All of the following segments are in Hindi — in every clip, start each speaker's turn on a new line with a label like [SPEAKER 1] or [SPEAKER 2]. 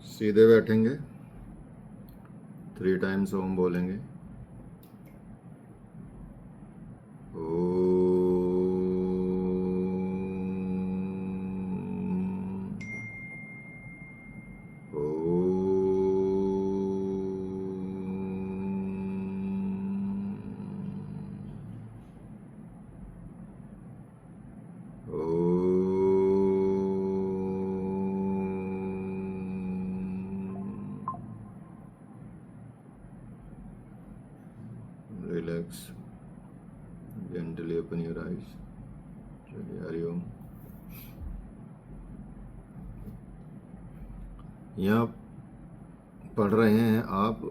[SPEAKER 1] सीधे बैठेंगे, 3 टाइम्स ओम बोलेंगे। Relax. Gently open your eyes. चलिए, हरिओम। यहाँ पढ़ रहे हैं आप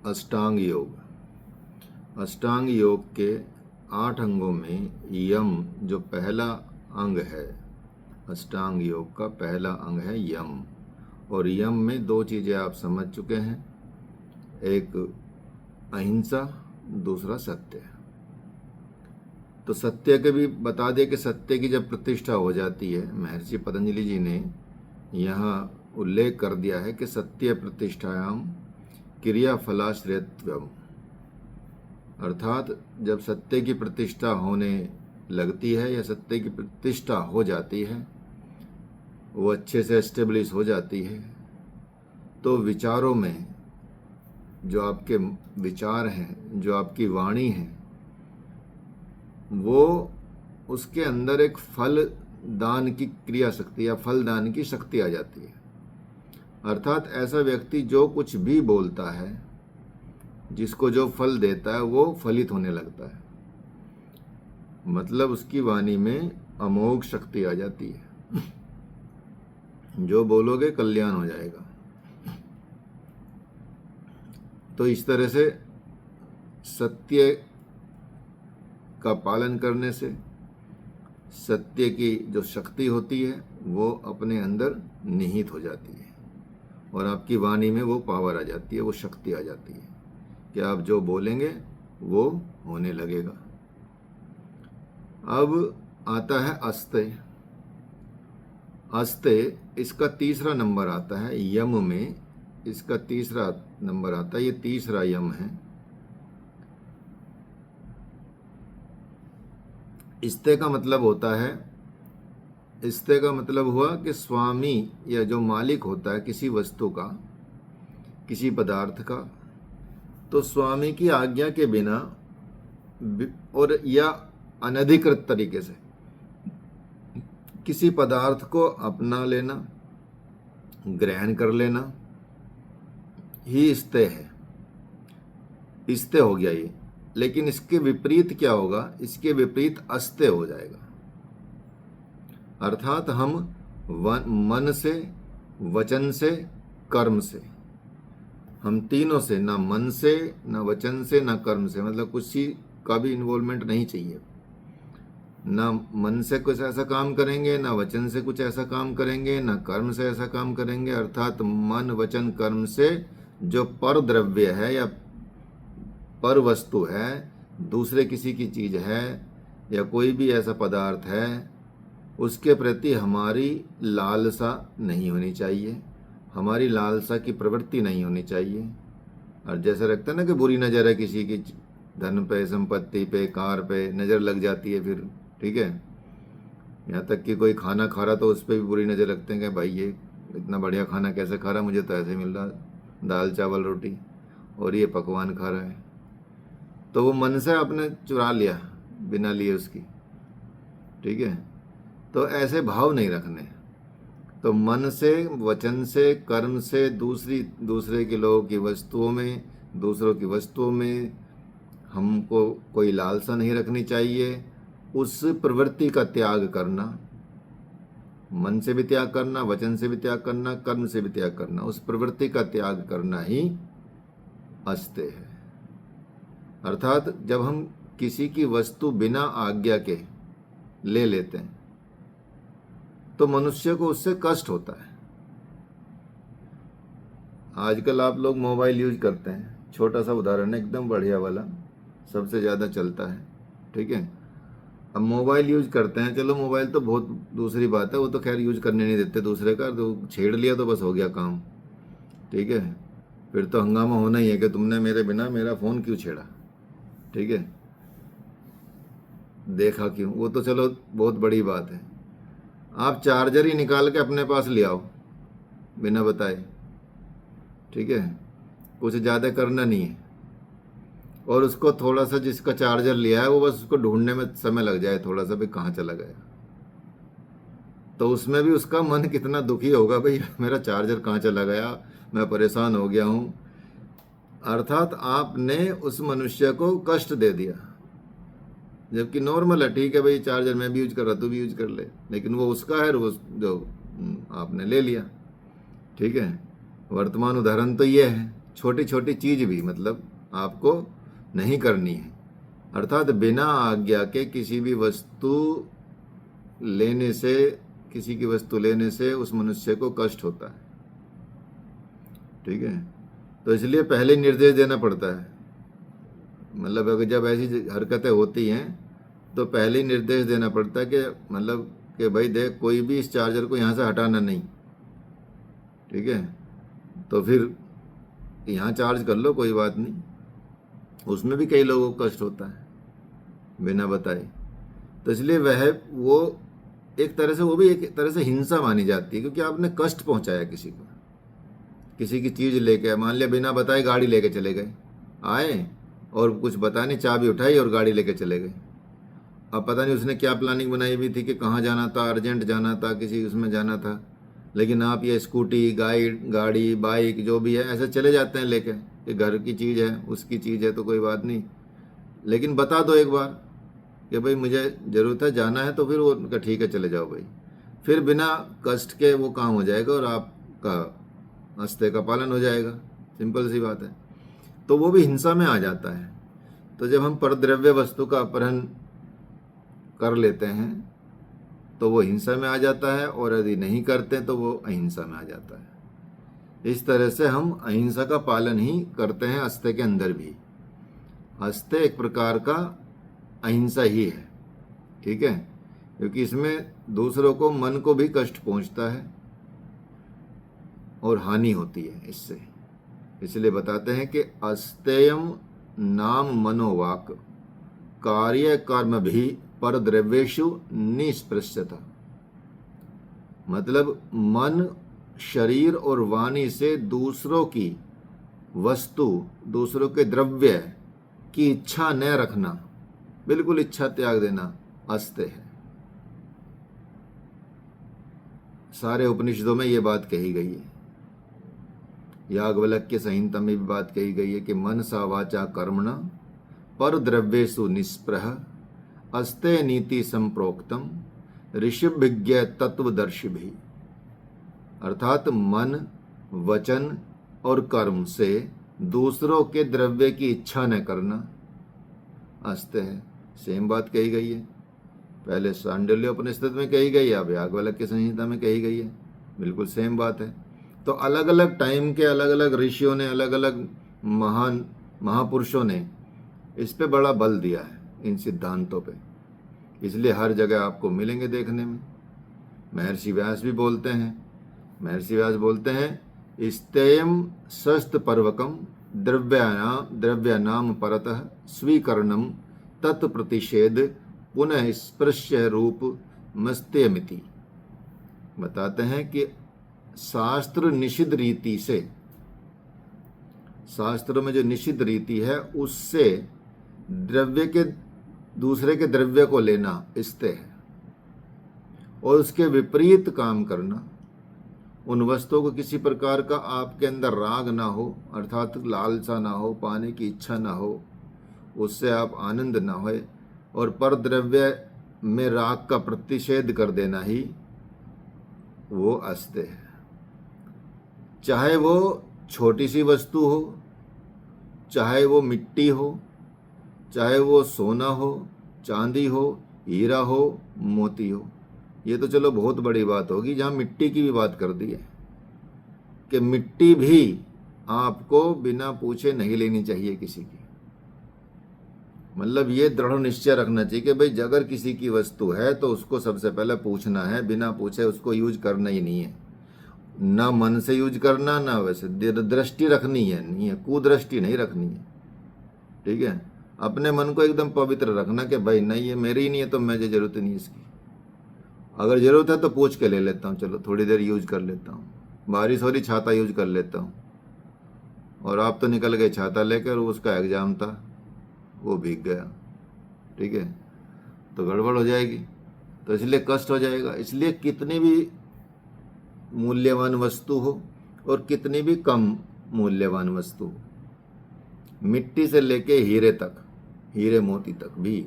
[SPEAKER 1] अष्टांग योग। अष्टांग योग के 8 अंगों में यम जो पहला अंग है, अष्टांग योग का पहला अंग है यम। और यम में 2 चीज़ें आप समझ चुके हैं, एक अहिंसा, दूसरा सत्य। तो सत्य के भी बता दें कि सत्य की जब प्रतिष्ठा हो जाती है, महर्षि पतंजलि जी ने यहाँ उल्लेख कर दिया है कि सत्य प्रतिष्ठायाम क्रिया फलाश्रयत्वम, अर्थात जब सत्य की प्रतिष्ठा होने लगती है या सत्य की प्रतिष्ठा हो जाती है, वो अच्छे से एस्टेब्लिश हो जाती है, तो विचारों में जो आपके विचार हैं, जो आपकी वाणी है, वो उसके अंदर एक फल दान की क्रिया शक्ति या फल दान की शक्ति आ जाती है। अर्थात ऐसा व्यक्ति जो कुछ भी बोलता है, जिसको जो फल देता है, वो फलित होने लगता है। मतलब उसकी वाणी में अमोघ शक्ति आ जाती है। जो बोलोगे कल्याण हो जाएगा। तो इस तरह से सत्य का पालन करने से सत्य की जो शक्ति होती है वो अपने अंदर निहित हो जाती है और आपकी वाणी में वो पावर आ जाती है, वो शक्ति आ जाती है कि आप जो बोलेंगे वो होने लगेगा। अब आता है अस्तेय। अस्तेय इसका 3रा नंबर आता है यम में, इसका 3रा नंबर आता है, ये 3रा यम है। इस्ते का मतलब होता है, इस्ते का मतलब हुआ कि स्वामी या जो मालिक होता है किसी वस्तु का, किसी पदार्थ का, तो स्वामी की आज्ञा के बिना और या अनधिकृत तरीके से किसी पदार्थ को अपना लेना, ग्रहण कर लेना ही इस्ते है। इस्ते हो गया ये। लेकिन इसके विपरीत क्या होगा? इसके विपरीत अस्ते हो जाएगा। अर्थात हम मन से, वचन से, कर्म से, हम तीनों से, ना मन से, ना वचन से, ना कर्म से, मतलब किसी का भी इन्वॉल्वमेंट नहीं चाहिए। ना मन से कुछ ऐसा काम करेंगे, ना वचन से कुछ ऐसा काम करेंगे, ना कर्म से ऐसा काम करेंगे। अर्थात मन, वचन, कर्म से जो पर द्रव्य है या पर वस्तु है, दूसरे किसी की चीज़ है या कोई भी ऐसा पदार्थ है, उसके प्रति हमारी लालसा नहीं होनी चाहिए, हमारी लालसा की प्रवृत्ति नहीं होनी चाहिए। और जैसे रखते हैं ना कि बुरी नज़र है किसी की धन पे, संपत्ति पे, कार पे नज़र लग जाती है फिर, ठीक है। यहाँ तक कि कोई खाना खा रहा तो उस पर भी बुरी नज़र रखते हैं कि भाई ये इतना बढ़िया खाना कैसे खा रहा, मुझे तो ऐसे मिल रहा दाल चावल रोटी, और ये पकवान खा रहा है। तो वो मन से आपने चुरा लिया बिना लिए उसकी, ठीक है। तो ऐसे भाव नहीं रखने। तो मन से, वचन से, कर्म से, दूसरे के लोगों की वस्तुओं में, दूसरों की वस्तुओं में हमको कोई लालसा नहीं रखनी चाहिए। उस प्रवृत्ति का त्याग करना, मन से भी त्याग करना, वचन से भी त्याग करना, कर्म से भी त्याग करना, उस प्रवृत्ति का त्याग करना ही अस्ते है। अर्थात जब हम किसी की वस्तु बिना आज्ञा के ले लेते हैं तो मनुष्य को उससे कष्ट होता है। आजकल आप लोग मोबाइल यूज करते हैं, छोटा सा उदाहरण है, एकदम बढ़िया वाला, सबसे ज़्यादा चलता है, ठीक है। अब मोबाइल यूज करते हैं, चलो मोबाइल तो बहुत दूसरी बात है, वो तो खैर यूज करने नहीं देते दूसरे का, तो छेड़ लिया तो बस हो गया काम, ठीक है। फिर तो हंगामा होना ही है कि तुमने मेरे बिना मेरा फ़ोन क्यों छेड़ा, ठीक है, देखा क्यों, वो तो चलो बहुत बड़ी बात है। आप चार्जर ही निकाल के अपने पास ले आओ बिना बताए, ठीक है, कुछ ज़्यादा करना नहीं है। और उसको थोड़ा सा, जिसका चार्जर लिया है वो बस उसको ढूंढने में समय लग जाए थोड़ा सा, भी कहाँ चला गया, तो उसमें भी उसका मन कितना दुखी होगा, भाई मेरा चार्जर कहाँ चला गया, मैं परेशान हो गया हूँ। अर्थात आपने उस मनुष्य को कष्ट दे दिया, जबकि नॉर्मल है, ठीक है भाई, चार्जर मैं भी यूज कर रहा, तू भी यूज कर ले, लेकिन वो उसका है, वो जो आपने ले लिया, ठीक है। वर्तमान उदाहरण तो ये है, छोटी छोटी चीज भी मतलब आपको नहीं करनी है। अर्थात बिना आज्ञा के किसी भी वस्तु लेने से, किसी की वस्तु लेने से उस मनुष्य को कष्ट होता है, ठीक है। तो इसलिए पहले निर्देश देना पड़ता है, मतलब अगर जब ऐसी हरकतें होती हैं तो पहले ही निर्देश देना पड़ता है कि मतलब कि भाई देख, कोई भी इस चार्जर को यहाँ से हटाना नहीं, ठीक है, तो फिर यहाँ चार्ज कर लो, कोई बात नहीं। उसमें भी कई लोगों को कष्ट होता है बिना बताए, तो इसलिए वह वो एक तरह से, वो भी एक तरह से हिंसा मानी जाती है, क्योंकि आपने कष्ट पहुंचाया किसी को, किसी की चीज़ लेके, मान लिया बिना बताए गाड़ी लेके चले गए, आए और कुछ बता नहीं, चाबी उठाई और गाड़ी लेके चले गए। अब पता नहीं उसने क्या प्लानिंग बनाई हुई थी कि कहाँ जाना था, अर्जेंट जाना था, किसी उसमें जाना था, लेकिन आप ये स्कूटी, गाड़ी, बाइक जो भी है ऐसे चले जाते हैं लेके, कि घर की चीज़ है, उसकी चीज़ है तो कोई बात नहीं, लेकिन बता दो एक बार कि भाई मुझे ज़रूरत है, जाना है, तो फिर वो उनका ठीक है चले जाओ भाई, फिर बिना कष्ट के वो काम हो जाएगा और आपका आस्ते का पालन हो जाएगा, सिंपल सी बात है। तो वो भी हिंसा में आ जाता है। तो जब हम परद्रव्य वस्तु का अपहरण कर लेते हैं तो वो हिंसा में आ जाता है, और यदि नहीं करते तो वो अहिंसा में आ जाता है। इस तरह से हम अहिंसा का पालन ही करते हैं अस्ते के अंदर भी। अस्ते एक प्रकार का अहिंसा ही है, ठीक है, क्योंकि इसमें दूसरों को, मन को भी कष्ट पहुंचता है और हानि होती है इससे। इसलिए बताते हैं कि अस्तेयम नाम मनोवाक कार्य कर्म भी पर द्रव्येषु निष्पृश्यता, मतलब मन, शरीर और वाणी से दूसरों की वस्तु, दूसरों के द्रव्य की इच्छा न रखना, बिल्कुल इच्छा त्याग देना अस्ते है। सारे उपनिषदों में ये बात कही गई है, याज्ञवल्क्य संहिता में भी बात कही गई है कि मन सा वाचा कर्मण पर द्रव्येषु निष्प्रह अस्ते नीति संप्रोक्तम ऋषिभिज्ञ तत्वदर्शी भी। अर्थात मन, वचन और कर्म से दूसरों के द्रव्य की इच्छा न करना अस्ते है। सेम बात कही गई है, पहले सांडल्य उपनिषद में कही गई है, अब याज्ञवल्क्य संहिता में कही गई है, बिल्कुल सेम बात है। तो अलग अलग टाइम के अलग अलग ऋषियों ने, अलग अलग महान महापुरुषों ने इस पे बड़ा बल दिया है, इन सिद्धांतों पे, इसलिए हर जगह आपको मिलेंगे देखने में। महर्षि व्यास भी बोलते हैं, महर्षि व्यास बोलते हैं स्तेयम शस्त पर्वकम द्रव्यानाम परतः स्वीकरणम तत्प्रतिषेध पुनः स्पृश्य रूप मस्त्यमिति। बताते हैं कि शास्त्र निषिद्ध रीति से, शास्त्रों में जो निषिद्ध रीति है उससे द्रव्य के, दूसरे के द्रव्य को लेना स्ते है, और उसके विपरीत काम करना, उन वस्तुओं को किसी प्रकार का आपके अंदर राग ना हो, अर्थात लालसा ना हो, पाने की इच्छा ना हो, उससे आप आनंद ना होए, और पर द्रव्य में राग का प्रतिषेध कर देना ही वो अस्ते है। चाहे वो छोटी सी वस्तु हो, चाहे वो मिट्टी हो, चाहे वो सोना हो, चांदी हो, हीरा हो, मोती हो। ये तो चलो बहुत बड़ी बात होगी जहाँ मिट्टी की भी बात कर दी है कि मिट्टी भी आपको बिना पूछे नहीं लेनी चाहिए किसी की, मतलब ये दृढ़ निश्चय रखना चाहिए कि भाई अगर किसी की वस्तु है तो उसको सबसे पहले पूछना है, बिना पूछे उसको यूज करना ही नहीं है। ना मन से यूज करना, ना वैसे दृष्टि रखनी है नहीं है, कुदृष्टि नहीं रखनी है। ठीक है, अपने मन को एकदम पवित्र रखना कि भाई नहीं ये मेरी ही नहीं है तो मुझे जरूरत नहीं इसकी। अगर जरूरत है तो पूछ के ले लेता हूँ, चलो थोड़ी देर यूज कर लेता हूँ, बारिश हो रही छाता यूज कर लेता हूँ। और आप तो निकल गए छाता लेकर, उसका एग्जाम था वो भीग गया। ठीक है, तो गड़बड़ हो जाएगी, तो इसलिए कष्ट हो जाएगा। इसलिए कितनी भी मूल्यवान वस्तु हो और कितनी भी कम मूल्यवान वस्तु हो, मिट्टी से लेके हीरे तक, हीरे मोती तक भी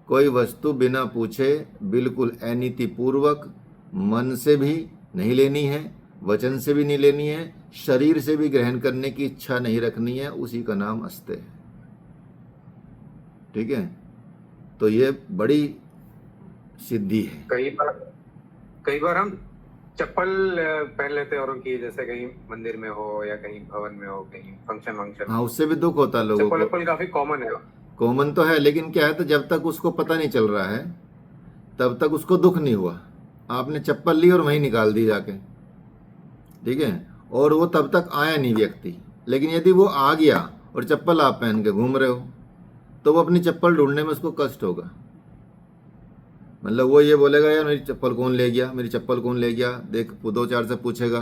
[SPEAKER 1] कोई वस्तु बिना पूछे बिल्कुल अनीतिपूर्वक मन से भी नहीं लेनी है, वचन से भी नहीं लेनी है, शरीर से भी ग्रहण करने की इच्छा नहीं रखनी है, उसी का नाम अस्ते है। ठीक है, तो ये बड़ी सिद्धि है।
[SPEAKER 2] कई बार हम चप्पल पहन लेते हैं औरों की, जैसे कहीं मंदिर में हो या कहीं भवन में हो, कहीं फंक्शन।
[SPEAKER 1] हाँ, उससे भी दुख होता है लोगों को।
[SPEAKER 2] चप्पल काफी कॉमन है।
[SPEAKER 1] कॉमन तो है, लेकिन क्या है, तो जब तक उसको पता नहीं चल रहा है तब तक उसको दुख नहीं हुआ। आपने चप्पल ली और वहीं निकाल दी जाके, ठीक है, और वो तब तक आया नहीं व्यक्ति। लेकिन यदि वो आ गया और चप्पल आप पहन के घूम रहे हो तो वो अपनी चप्पल ढूंढने में उसको कष्ट होगा। मतलब वो ये बोलेगा यार मेरी चप्पल कौन ले गया, मेरी चप्पल कौन ले गया, देख 2-4 से पूछेगा।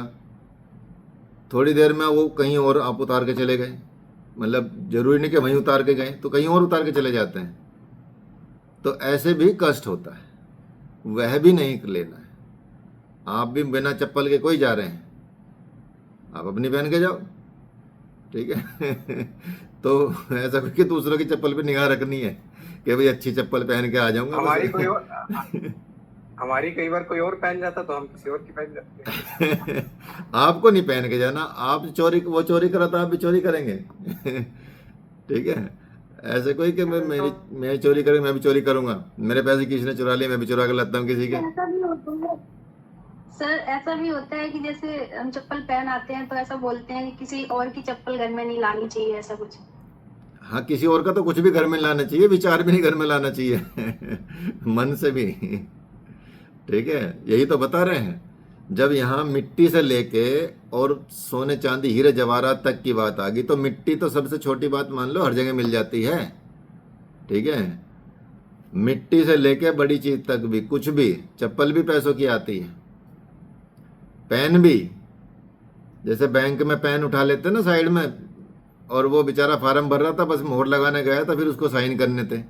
[SPEAKER 1] थोड़ी देर में वो कहीं और आप उतार के चले गए, मतलब जरूरी नहीं कि वहीं उतार के गए, तो कहीं और उतार के चले जाते हैं, तो ऐसे भी कष्ट होता है। वह भी नहीं लेना है। आप भी बिना चप्पल के कोई जा रहे हैं, आप अपनी पहन के जाओ। ठीक है तो ऐसा कि दूसरों की चप्पल पे निगाह रखनी है कि भाई अच्छी चप्पल पहन के आ जाऊंगा।
[SPEAKER 2] हमारी कई बार कोई और पहन जाता तो हम किसी और की पहन जाते
[SPEAKER 1] आपको नहीं पहन के जाना, आप वो चोरी करा तो आप भी चोरी करेंगे। ठीक है, ऐसे कोई कि मैं चोरी करूँ, मैं भी चोरी करूंगा, मेरे पैसे किसी ने चुरा लिए मैं भी चुरा कर लाता हूँ किसी के।
[SPEAKER 3] सर ऐसा भी होता है कि जैसे हम चप्पल पहन आते हैं तो ऐसा बोलते हैं कि किसी और की चप्पल घर में नहीं लानी चाहिए, ऐसा कुछ।
[SPEAKER 1] हाँ, किसी और का तो कुछ भी घर में लाना चाहिए, विचार भी नहीं घर में लाना चाहिए मन से भी। ठीक है, यही तो बता रहे हैं। जब यहाँ मिट्टी से लेके और सोने चांदी हीरे जवाहरात तक की बात आ गई, तो मिट्टी तो सबसे छोटी बात मान लो, हर जगह मिल जाती है। ठीक है, मिट्टी से लेके बड़ी चीज तक भी, कुछ भी, चप्पल भी पैसों की आती है, पेन भी। जैसे बैंक में पेन उठा लेते ना साइड में, और वो बेचारा फार्म भर रहा था, बस मोहर लगाने गया था, फिर उसको साइन करने थे,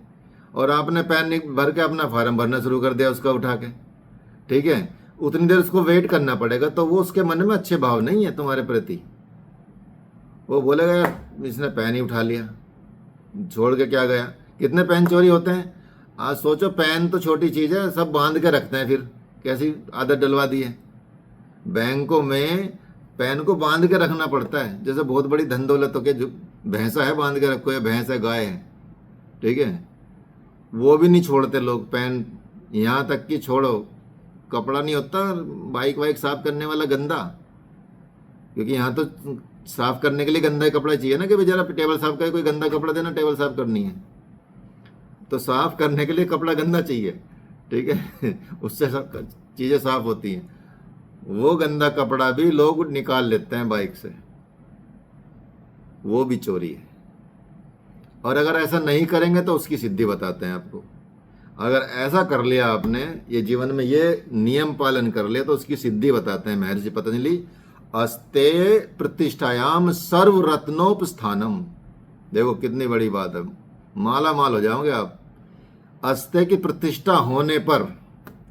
[SPEAKER 1] और आपने पेन भर के अपना फार्म भरना शुरू कर दिया उसका उठा के। ठीक है, उतनी देर उसको वेट करना पड़ेगा, तो वो उसके मन में अच्छे भाव नहीं है तुम्हारे प्रति। वो बोलेगा यार इसने पेन ही उठा लिया, छोड़ के क्या गया। कितने पेन चोरी होते हैं आज सोचो। पेन तो छोटी चीज है, सब बांध के रखते हैं, फिर कैसी आदत डलवा दी है। बैंकों में पेन को बांध के रखना पड़ता है, जैसे बहुत बड़ी धन दौलत हो के, जो भैंसा है बांध के रखो, या भैंस है, गाय है। ठीक है, वो भी नहीं छोड़ते लोग पेन। यहाँ तक कि छोड़ो, कपड़ा नहीं होता बाइक वाइक साफ करने वाला गंदा, क्योंकि यहाँ तो साफ करने के लिए गंदा कपड़ा चाहिए ना, कि बेचारा टेबल साफ करे, कोई गंदा कपड़ा देना, टेबल साफ करनी है तो साफ करने के लिए कपड़ा गंदा चाहिए। ठीक है उससे सब चीजें साफ होती हैं। वो गंदा कपड़ा भी लोग निकाल लेते हैं बाइक से, वो भी चोरी है। और अगर ऐसा नहीं करेंगे तो उसकी सिद्धि बताते हैं आपको। अगर ऐसा कर लिया आपने, ये जीवन में ये नियम पालन कर लिया, तो उसकी सिद्धि बताते हैं महर्षि पतंजलि। अस्ते प्रतिष्ठायाम सर्व रत्नोपस्थानम। देखो कितनी बड़ी बात है, माला माल हो जाओगे आप। अस्ते की प्रतिष्ठा होने पर,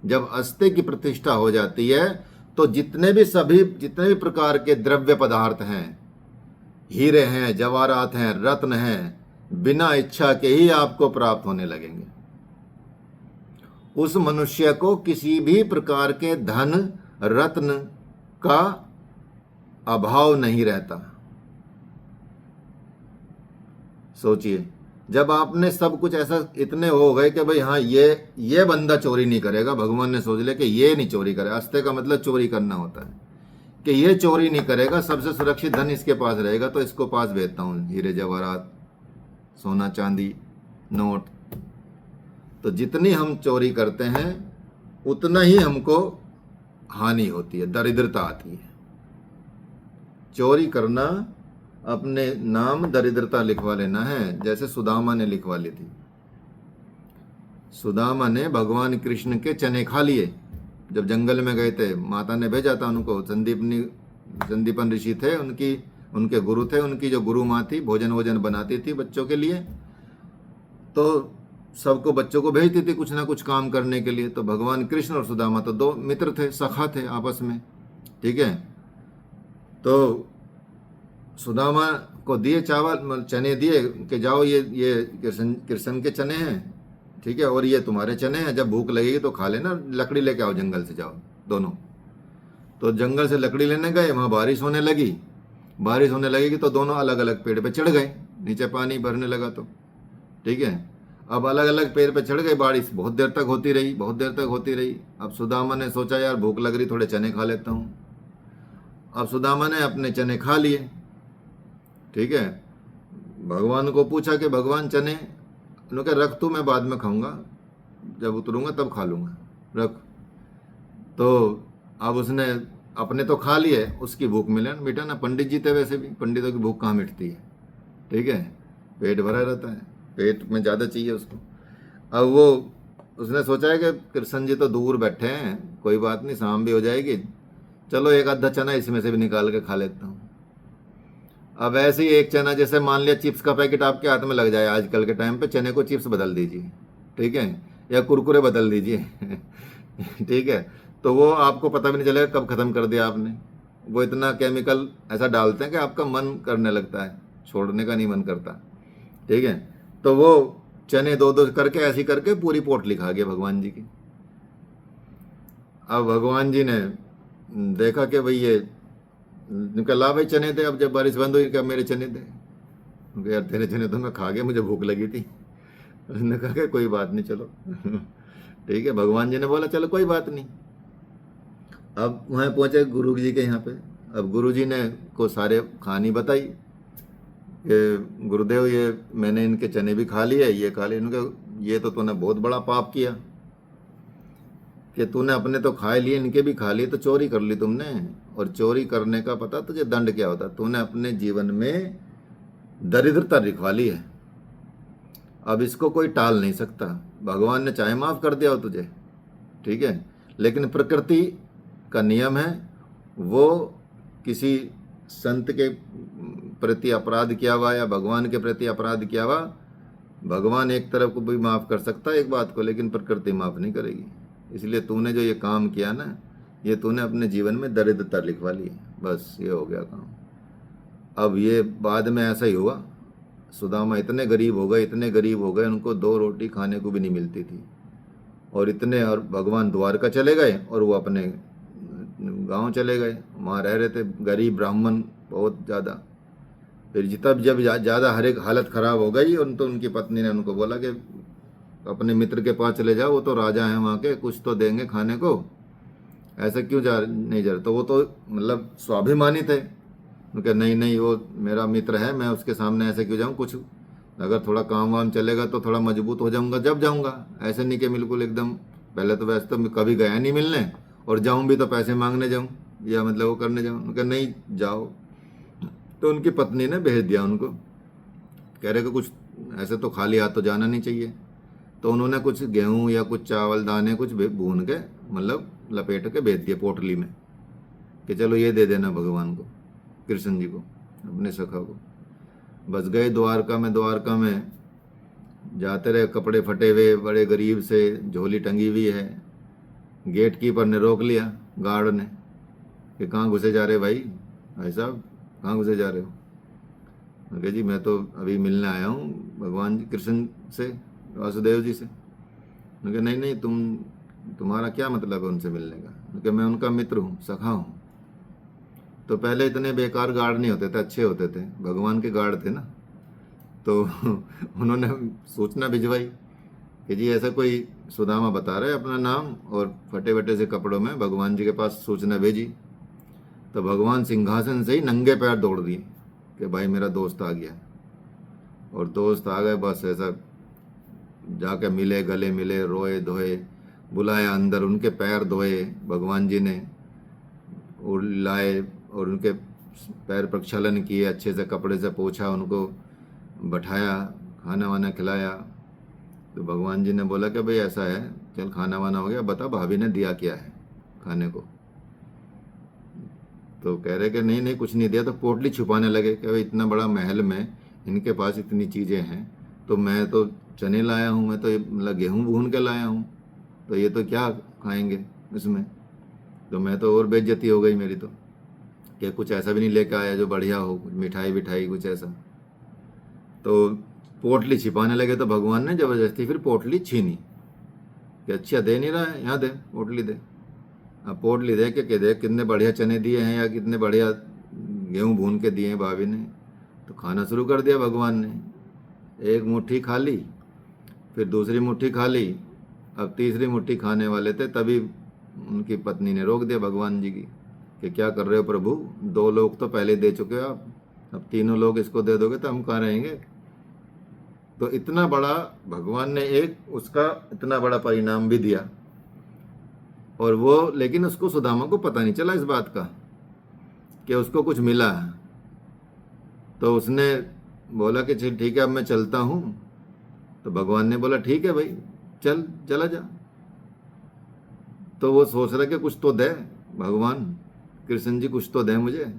[SPEAKER 1] जब अस्ते की प्रतिष्ठा हो जाती है, तो जितने भी प्रकार के द्रव्य पदार्थ हैं, हीरे हैं, जवाहरात हैं, रत्न हैं, बिना इच्छा के ही आपको प्राप्त होने लगेंगे। उस मनुष्य को किसी भी प्रकार के धन रत्न का अभाव नहीं रहता। सोचिए, जब आपने सब कुछ ऐसा इतने हो गए कि भाई हाँ ये बंदा चोरी नहीं करेगा, भगवान ने सोच लिया कि ये नहीं चोरी करेगा। अस्ते का मतलब चोरी करना होता है, कि ये चोरी नहीं करेगा, सबसे सुरक्षित धन इसके पास रहेगा, तो इसको पास भेजता हूँ हीरे जवाहरात, सोना चांदी, नोट। तो जितनी हम चोरी करते हैं उतना ही हमको हानि होती है, दरिद्रता आती है। चोरी करना अपने नाम दरिद्रता लिखवा लेना है, जैसे सुदामा ने लिखवा ली थी। सुदामा ने भगवान कृष्ण के चने खा लिए जब जंगल में गए थे। माता ने भेजा था उनको, संदीपन ऋषि थे उनके गुरु थे, उनकी जो गुरु माँ थी भोजन बनाती थी बच्चों के लिए, तो सबको बच्चों को भेजती थी कुछ ना कुछ काम करने के लिए। तो भगवान कृष्ण और सुदामा तो दो मित्र थे, सखा थे आपस में, ठीक है। तो सुदामा को दिए चावल चने दिए कि जाओ ये कृष्ण के चने हैं, ठीक है, और ये तुम्हारे चने हैं, जब भूख लगेगी तो खा लेना, लकड़ी लेके आओ जंगल से, जाओ दोनों। तो जंगल से लकड़ी लेने गए, वहाँ बारिश होने लगेगी तो दोनों अलग अलग पेड़ पे चढ़ गए, नीचे पानी भरने लगा तो, ठीक है। अब अलग अलग पेड़ पे चढ़ गए, बारिश बहुत देर तक होती रही। अब सुदामा ने सोचा यार भूख लग रही, थोड़े चने खा लेता हूँ। अब सुदामा ने अपने चने खा लिए, ठीक है। भगवान को पूछा कि भगवान चने, उन्होंने कहा रख तू, मैं बाद में खाऊंगा, जब उतरूंगा तब खा लूंगा, रख। तो अब उसने अपने तो खा लिए, उसकी भूख मिटा ना। पंडित जी थे, वैसे भी पंडितों की भूख कहाँ मिटती है, ठीक है, पेट भरा रहता है, पेट में ज़्यादा चाहिए उसको। अब वो उसने सोचा है कि कृष्ण जी तो दूर बैठे हैं, कोई बात नहीं, शाम भी हो जाएगी, चलो एक आधा चना इसमें से भी निकाल के खा लेता हूँ। अब ऐसे ही एक चना, जैसे मान लिया चिप्स का पैकेट आपके हाथ में लग जाए आजकल के टाइम पे, चने को चिप्स बदल दीजिए, ठीक है, या कुरकुरे बदल दीजिए ठीक है, तो वो आपको पता भी नहीं चलेगा कब ख़त्म कर दिया आपने। वो इतना केमिकल ऐसा डालते हैं कि आपका मन करने लगता है, छोड़ने का नहीं मन करता, ठीक है। तो वो चने दो दो करके ऐसी करके पूरी पोटली खा गया भगवान जी की। अब भगवान जी ने देखा कि भाई ये निकला, भाई चने थे, अब जब बारिश बंद हुई क्या मेरे चने थे, यार तेरे चने तो मैं खा गया, मुझे भूख लगी थी। उसने कहा कि कोई बात नहीं, चलो ठीक है। भगवान जी ने बोला चलो कोई बात नहीं। अब वहाँ पहुँचे गुरु जी के यहाँ पे। अब गुरु जी ने को सारे कहानी बताई कि गुरुदेव ये मैंने इनके चने भी खा लिए, ये खा लिए। इनके ये तो तूने बहुत बड़ा पाप किया कि तूने अपने तो खा लिए, इनके भी खा लिए, तो चोरी कर ली तुमने। और चोरी करने का पता तुझे दंड क्या होता, तूने अपने जीवन में दरिद्रता लिखवा ली है। अब इसको कोई टाल नहीं सकता, भगवान ने चाहे माफ़ कर दिया हो तुझे, ठीक है, लेकिन प्रकृति का नियम है, वो किसी संत के प्रति अपराध किया हुआ या भगवान के प्रति अपराध किया हुआ, भगवान एक तरफ को भी माफ़ कर सकता है एक बात को, लेकिन प्रकृति माफ़ नहीं करेगी। इसलिए तूने जो ये काम किया ना, ये तूने अपने जीवन में दरिद्रता लिखवा ली, बस ये हो गया काम। अब ये बाद में ऐसा ही हुआ, सुदामा इतने गरीब हो गए, उनको 2 रोटी खाने को भी नहीं मिलती थी, और भगवान द्वारका चले गए और वो अपने गांव चले गए, वहाँ रह रहे थे, गरीब ब्राह्मण बहुत ज़्यादा। फिर तब जब ज़्यादा हर एक हालत ख़राब हो गई, तो उनकी पत्नी ने उनको बोला कि अपने मित्र के पास चले जाओ, वो तो राजा हैं वहाँ के, कुछ तो देंगे खाने को, ऐसे क्यों नहीं जा रहे। तो वो तो मतलब स्वाभिमानी थे, उनके नहीं वो मेरा मित्र है, मैं उसके सामने ऐसे क्यों जाऊँ, कुछ अगर थोड़ा काम वाम चलेगा तो थोड़ा मजबूत हो जाऊँगा जब जाऊँगा, ऐसे नहीं कि बिल्कुल एकदम। पहले तो वैसे तो कभी गया नहीं मिलने, और जाऊँ भी तो पैसे मांगने जाऊँ या मतलब वो करने जाऊँ, उनका नहीं जाओ। तो उनकी पत्नी ने भेज दिया उनको, कह रहे कि कुछ ऐसे तो खाली हाथ तो जाना नहीं चाहिए। तो उन्होंने कुछ गेहूँ या कुछ चावल दाने कुछ भून के मतलब लपेट के भेज दिए पोटली में, कि चलो ये दे देना भगवान को, कृष्ण जी को, अपने सखा को। बस गए द्वारका में जाते रहे, कपड़े फटे हुए, बड़े गरीब से, झोली टंगी हुई है। गेट कीपर ने रोक लिया, गार्ड ने, कि कहाँ घुसे जा रहे भाई साहब, कहाँ घुसे जा रहे हो। कहा जी मैं तो अभी मिलने आया हूँ भगवान जी कृष्ण से, वासुदेव जी से। कहा नहीं तुम्हारा क्या मतलब है उनसे मिलने का। कि मैं उनका मित्र हूँ, सखा हूँ। तो पहले इतने बेकार गार्ड नहीं होते थे, अच्छे होते थे, भगवान के गार्ड थे ना। तो उन्होंने सूचना भिजवाई कि जी ऐसा कोई सुदामा बता रहा है अपना नाम, और फटे फटे से कपड़ों में भगवान जी के पास सूचना भेजी। तो भगवान सिंहासन से ही नंगे पैर दौड़ दिए कि भाई मेरा दोस्त आ गया। और दोस्त आ गए, बस ऐसा जाके मिले, गले मिले, रोए धोए, बुलाया अंदर, उनके पैर धोए भगवान जी ने और लाए और उनके पैर प्रक्षालन किए, अच्छे से कपड़े से पोंछा, उनको बैठाया, खाना वाना खिलाया। तो भगवान जी ने बोला कि भाई ऐसा है, चल खाना वाना हो गया, बता भाभी ने दिया क्या है खाने को। तो कह रहे कि नहीं नहीं कुछ नहीं दिया। तो पोटली छुपाने लगे कि भाई इतना बड़ा महल में इनके पास इतनी चीज़ें हैं, तो मैं तो चने लाया हूँ, मैं तो ये मतलब गेहूँ भून के लाया हूँ, तो ये तो क्या खाएंगे इसमें। तो मैं तो और बेइज्जती हो गई मेरी तो, कि कुछ ऐसा भी नहीं लेकर आया जो बढ़िया हो, मिठाई विठाई कुछ ऐसा। तो पोटली छिपाने लगे तो भगवान ने ज़बरदस्ती फिर पोटली छीनी कि अच्छा दे नहीं रहा है, यहाँ दे पोटली दे। अब पोटली दे के देख कितने बढ़िया चने दिए हैं या कितने बढ़िया गेहूँ भून के दिए हैं भाभी ने। तो खाना शुरू कर दिया भगवान ने। एक मुट्ठी खा ली, फिर दूसरी मुट्ठी खा ली, अब तीसरी मुट्ठी खाने वाले थे, तभी उनकी पत्नी ने रोक दिया भगवान जी की कि क्या कर रहे हो प्रभु, 2 लोग तो पहले दे चुके हो आप, अब 3 लोग इसको दे दोगे तो हम कहाँ रहेंगे। तो इतना बड़ा भगवान ने एक उसका इतना बड़ा परिणाम भी दिया, और वो लेकिन उसको सुदामा को पता नहीं चला इस बात का कि उसको कुछ मिला। तो उसने बोला कि चल ठीक है अब मैं चलता हूँ। तो भगवान ने बोला ठीक है भाई चल, चला जा। तो वो सोच रहा कि कुछ तो दे भगवान, कृष्ण जी कुछ तो दे मुझे।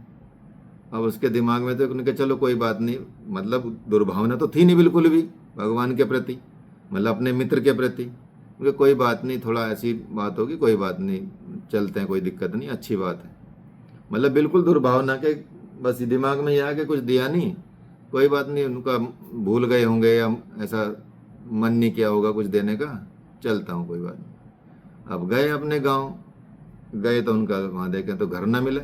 [SPEAKER 1] अब उसके दिमाग में तो उनके चलो कोई बात नहीं, मतलब दुर्भावना तो थी नहीं बिल्कुल भी भगवान के प्रति, मतलब अपने मित्र के प्रति, क्योंकि कोई बात नहीं, थोड़ा ऐसी बात होगी, कोई बात नहीं, चलते हैं, कोई दिक्कत नहीं, अच्छी बात है। मतलब बिल्कुल दुर्भावना के बस दिमाग में यह आके कुछ दिया नहीं, कोई बात नहीं, उनका भूल गए होंगे या ऐसा मन नहीं किया होगा कुछ देने का, चलता हूँ कोई बात नहीं। अब गए अपने गांव, गए तो उनका वहाँ देखे तो घर ना मिले।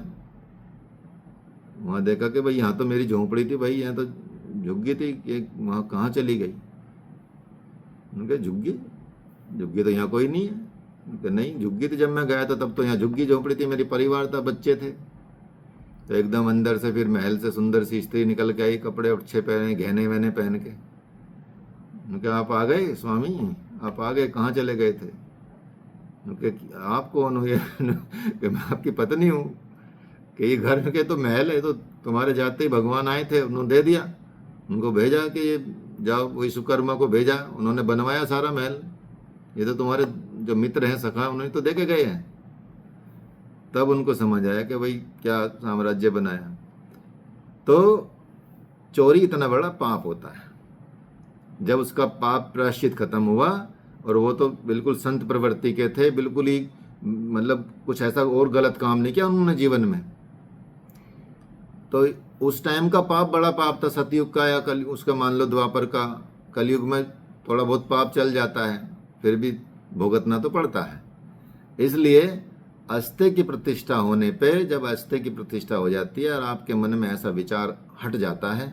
[SPEAKER 1] वहाँ देखा कि भाई यहाँ तो मेरी झोंपड़ी थी भाई, यहाँ तो झुग्गी थी, ये वहाँ कहाँ चली गई। उनके झुग्गी झुग्गी तो यहाँ कोई नहीं है। उनके नहीं, झुग्गी थी जब मैं गया था तब तो यहाँ झुग्गी झोंपड़ी थी, मेरी परिवार था, बच्चे थे। तो एकदम अंदर से फिर महल से सुंदर सी स्त्री निकल के आई, कपड़े अच्छे पहने, गहने वहने पहन के। उनके आप आ गए स्वामी, आप आ गए, कहाँ चले गए थे। उनके आप कौन हुए कि मैं आपकी पत्नी हूँ, कि ये घर के तो महल है, तो तुम्हारे जाते ही भगवान आए थे, उन्होंने दे दिया, उनको भेजा कि ये जाओ, विश्वकर्मा को भेजा, उन्होंने बनवाया सारा महल, ये तो तुम्हारे जो मित्र हैं सखा उन्होंने तो दे के गए हैं। तब उनको समझ आया कि भाई क्या साम्राज्य बनाया। तो चोरी इतना बड़ा पाप होता है। जब उसका पाप प्रायश्चित खत्म हुआ, और वो तो बिल्कुल संत प्रवृत्ति के थे, बिल्कुल ही मतलब कुछ ऐसा और गलत काम नहीं किया उन्होंने जीवन में। तो उस टाइम का पाप बड़ा पाप था, सतयुग का या कल उसका मान लो द्वापर का। कलयुग में थोड़ा बहुत पाप चल जाता है, फिर भी भुगतना तो पड़ता है। इसलिए अस्ते की प्रतिष्ठा होने पे, जब अस्ते की प्रतिष्ठा हो जाती है और आपके मन में ऐसा विचार हट जाता है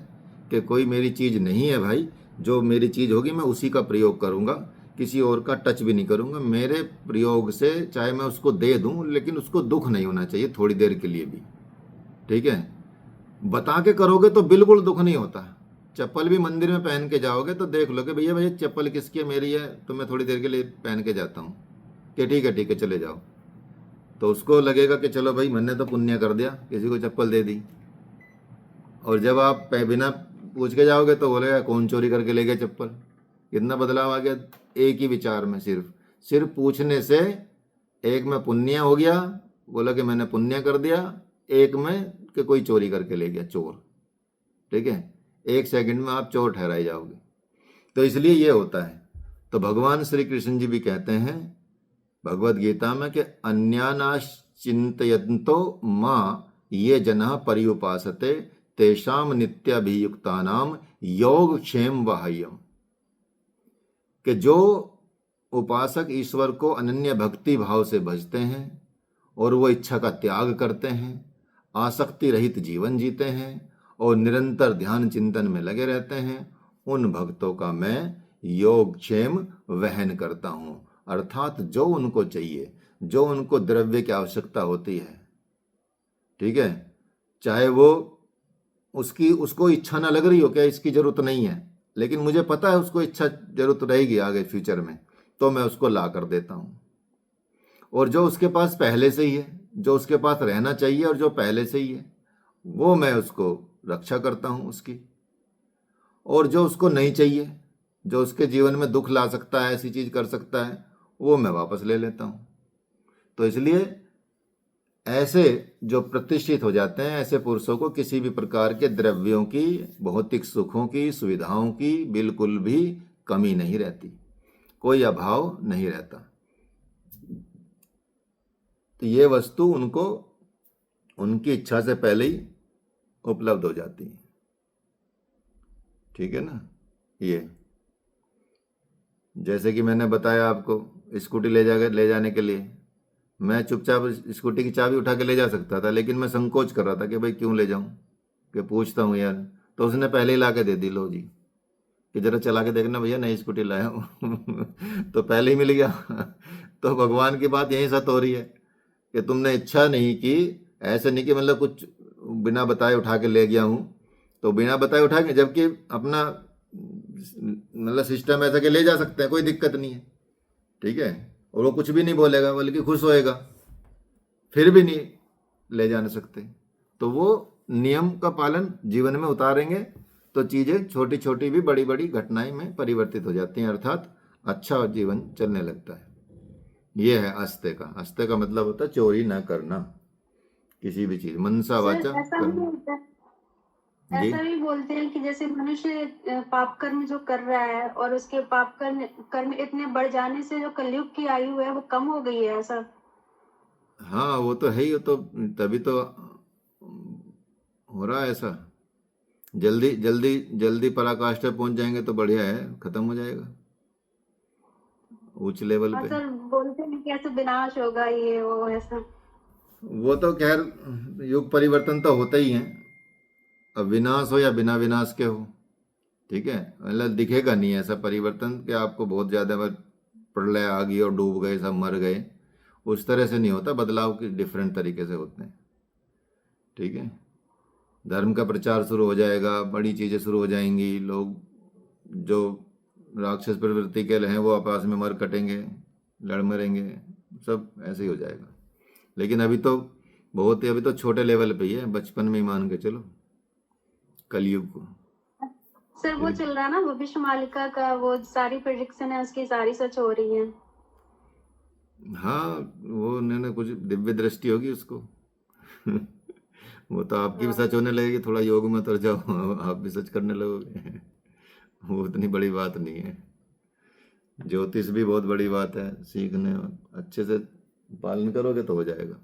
[SPEAKER 1] कि कोई मेरी चीज़ नहीं है भाई, जो मेरी चीज़ होगी मैं उसी का प्रयोग करूँगा, किसी और का टच भी नहीं करूँगा। मेरे प्रयोग से चाहे मैं उसको दे दूँ, लेकिन उसको दुख नहीं होना चाहिए थोड़ी देर के लिए भी, ठीक है। बता के करोगे तो बिल्कुल दुख नहीं होता। चप्पल भी मंदिर में पहन के जाओगे तो देख लो कि भैया भैया चप्पल किसकी है, मेरी है, तो मैं थोड़ी देर के लिए पहन के जाता हूँ, कि ठीक है चले जाओ। तो उसको लगेगा कि चलो भाई मैंने तो पुण्य कर दिया, किसी को चप्पल दे दी। और जब आप बिना पूछ के जाओगे तो बोलेगा कौन चोरी करके ले गया चप्पल। कितना बदलाव आ गया एक ही विचार में, सिर्फ पूछने से। एक में पुण्य हो गया, बोला कि मैंने पुण्य कर दिया, एक में कि कोई चोरी करके ले गया, चोर, ठीक है। 1 सेकंड में आप चोर ठहराए जाओगे। तो इसलिए ये होता है। तो भगवान श्री कृष्ण जी भी कहते हैं भगवद गीता में कि अन्यानाश चिंतयन्तो माँ ये जनः पर्युपासते तेषाम नित्याभियुक्तानाम योग क्षेम वहायम, कि जो उपासक ईश्वर को अनन्य भक्ति भाव से भजते हैं और वो इच्छा का त्याग करते हैं, आसक्ति रहित जीवन जीते हैं और निरंतर ध्यान चिंतन में लगे रहते हैं, उन भक्तों का मैं योगक्षेम वहन करता हूँ। अर्थात जो उनको चाहिए, जो उनको द्रव्य की आवश्यकता होती है, ठीक है, चाहे वो उसको इच्छा ना लग रही हो, क्या इसकी जरूरत नहीं है, लेकिन मुझे पता है उसको इच्छा जरूरत रहेगी आगे फ्यूचर में, तो मैं उसको ला कर देता हूँ। और जो उसके पास पहले से ही है, जो उसके पास रहना चाहिए और जो पहले से ही है, वो मैं उसको रक्षा करता हूँ उसकी। और जो उसको नहीं चाहिए, जो उसके जीवन में दुख ला सकता है, ऐसी चीज कर सकता है, वो मैं वापस ले लेता हूँ। तो इसलिए ऐसे जो प्रतिष्ठित हो जाते हैं, ऐसे पुरुषों को किसी भी प्रकार के द्रव्यों की, भौतिक सुखों की, सुविधाओं की बिल्कुल भी कमी नहीं रहती, कोई अभाव नहीं रहता। तो ये वस्तु उनको उनकी इच्छा से पहले ही उपलब्ध हो जाती है। ठीक है ना। ये जैसे कि मैंने बताया आपको, स्कूटी ले जाने के लिए मैं चुपचाप स्कूटी की चाबी उठा के ले जा सकता था, लेकिन मैं संकोच कर रहा था कि भाई क्यों ले जाऊं, कि पूछता हूं यार। तो उसने पहले ही ला के दे दी, लो जी कि जरा चला के देखना भैया, नई स्कूटी लाया हूँ तो पहले ही मिल गया तो भगवान की बात यही सत हो रही है कि तुमने इच्छा नहीं की, ऐसे नहीं कि मतलब कुछ बिना बताए उठा के ले गया हूँ, तो बिना बताए उठा के, जबकि अपना मतलब सिस्टम ऐसा कि ले जा सकते हैं, कोई दिक्कत नहीं है। ठीक है। और वो कुछ भी नहीं बोलेगा, बल्कि खुश होएगा, फिर भी नहीं ले जा नहीं सकते। तो वो नियम का पालन जीवन में उतारेंगे तो चीजें छोटी छोटी भी बड़ी बड़ी घटनाएं में परिवर्तित हो जाती हैं, अर्थात अच्छा जीवन चलने लगता है। ये है अस्ते का। अस्ते का मतलब होता है चोरी ना करना किसी भी चीज, मनसा
[SPEAKER 3] सर
[SPEAKER 1] वाचा
[SPEAKER 3] ऐसा भी
[SPEAKER 1] कर्म।
[SPEAKER 3] होता है,
[SPEAKER 1] जी
[SPEAKER 3] ऐसा भी बोलते हैं कि जैसे मनुष्य पाप कर्म जो कर रहा है और उसके पाप कर्म इतने बढ़ जाने से जो कलयुग की आयु है वो कम हो गई है, ऐसा।
[SPEAKER 1] हाँ, वो तो है ही। वो तो तभी तो हो रहा है ऐसा। जल्दी जल्दी जल्दी पराकाष्ठा पहुंच जाएंगे तो बढ़िया है, खत्म हो जाएगा उच्च लेवल
[SPEAKER 3] हाँ
[SPEAKER 1] पे।
[SPEAKER 3] सर, बोलते हैं कि ऐसे विनाश होगा, ये वो ऐसा।
[SPEAKER 1] वो तो खैर युग परिवर्तन तो होता ही है, अब विनाश हो या बिना विनाश के हो। ठीक है। मतलब दिखेगा नहीं ऐसा परिवर्तन कि आपको बहुत ज्यादा प्रलय आ गई और डूब गए, सब मर गए, उस तरह से नहीं होता। बदलाव के डिफरेंट तरीके से होते हैं। ठीक है। धर्म का प्रचार शुरू हो जाएगा, बड़ी चीजें शुरू हो जाएंगी, लोग जो राक्षस प्रवृत्ति के हैं वो आपस में मर कटेंगे, लड़ मरेंगे, सब ऐसे ही हो जाएगा। लेकिन अभी तो बहुत ही, अभी तो छोटे लेवल पे ही है, बचपन में ही मान के चलो कलयुग को।
[SPEAKER 3] सर वो चल रहा है ना भविष्य मालिका का, वो सारी प्रेडिक्शन है उसकी सारी सच हो रही है।
[SPEAKER 1] हाँ, वो उन्होंने कुछ दिव्य दृष्टि होगी उसको वो तो आपकी भी सच होने लगेगी, थोड़ा योग में उतर जाओ आप भी सच करने लगोगे वो इतनी बड़ी बात नहीं है। ज्योतिष भी बहुत बड़ी बात है, सीखने अच्छे से पालन करोगे तो हो जाएगा।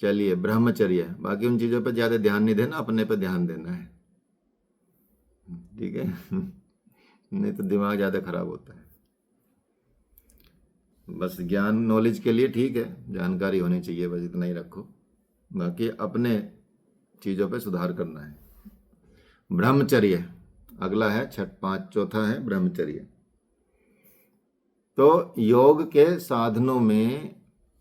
[SPEAKER 1] चलिए, ब्रह्मचर्य, बाकी उन चीजों पे ज्यादा ध्यान नहीं देना, अपने पे ध्यान देना है। ठीक है नहीं तो दिमाग ज्यादा खराब होता है। बस ज्ञान नॉलेज के लिए ठीक है, जानकारी होनी चाहिए, बस इतना ही रखो, बाकी अपने चीजों पे सुधार करना है। ब्रह्मचर्य अगला है, चौथा है ब्रह्मचर्य। तो योग के साधनों में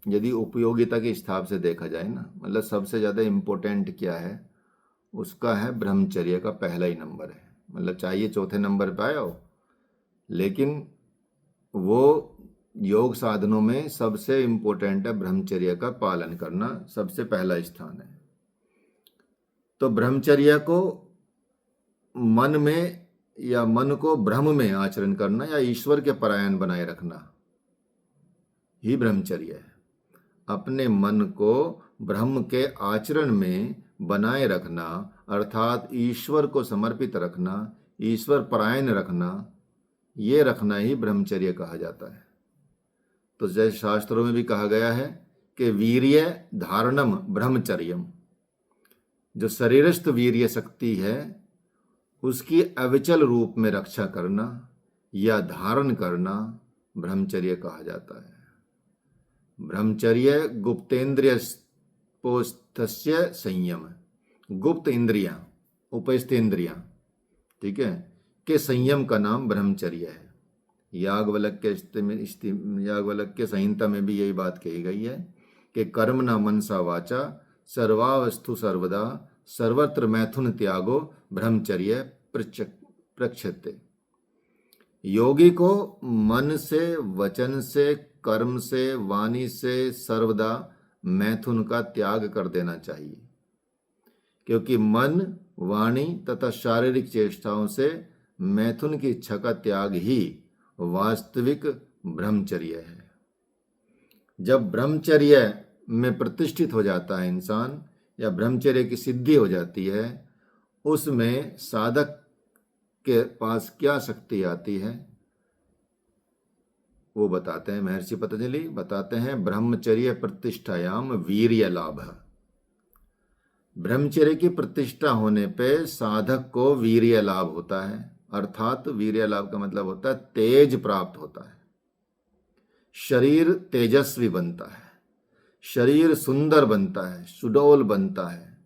[SPEAKER 1] यदि उपयोगिता के हिसाब से देखा जाए ना, मतलब सबसे ज्यादा इम्पोर्टेंट क्या है, उसका है ब्रह्मचर्य का पहला ही नंबर है। मतलब चाहिए चौथे नंबर पे आया हो, लेकिन वो योग साधनों में सबसे इम्पोर्टेंट है ब्रह्मचर्य का पालन करना, सबसे पहला स्थान है। तो ब्रह्मचर्य को मन में या मन को ब्रह्म में आचरण करना या ईश्वर के परायण बनाए रखना ही ब्रह्मचर्य है। अपने मन को ब्रह्म के आचरण में बनाए रखना, अर्थात ईश्वर को समर्पित रखना, ईश्वर परायण रखना, ये रखना ही ब्रह्मचर्य कहा जाता है। तो जैसे शास्त्रों में भी कहा गया है कि वीर्य धारणम ब्रह्मचर्यम, जो शरीरस्थ वीर्य शक्ति है उसकी अविचल रूप में रक्षा करना या धारण करना ब्रह्मचर्य कहा जाता है। ब्रह्मचर्य गुप्तेन्द्रिय पोस्थस्य संयम, गुप्त इंद्रियां, उपस्थ इंद्रियां, ठीक है, के संयम का नाम ब्रह्मचर्य है। याज्ञवल्क्य के संहिता में भी यही बात कही गई है कि कर्म न मनसा वाचा सर्वावस्थु सर्वदा सर्वत्र मैथुन त्यागो ब्रह्मचर्य प्रक्षते। योगी को मन से, वचन से, कर्म से, वाणी से सर्वदा मैथुन का त्याग कर देना चाहिए, क्योंकि मन, वाणी तथा शारीरिक चेष्टाओं से मैथुन की इच्छा का त्याग ही वास्तविक ब्रह्मचर्य है। जब ब्रह्मचर्य में प्रतिष्ठित हो जाता है इंसान, या ब्रह्मचर्य की सिद्धि हो जाती है, उसमें साधक के पास क्या शक्ति आती है वो बताते हैं महर्षि पतंजलि। बताते हैं ब्रह्मचर्य प्रतिष्ठायाम वीर्य लाभ। ब्रह्मचर्य की प्रतिष्ठा होने पे साधक को वीर्य लाभ होता है, अर्थात वीर्य लाभ का मतलब होता है तेज प्राप्त होता है, शरीर तेजस्वी बनता है, शरीर सुंदर बनता है, सुडौल बनता है,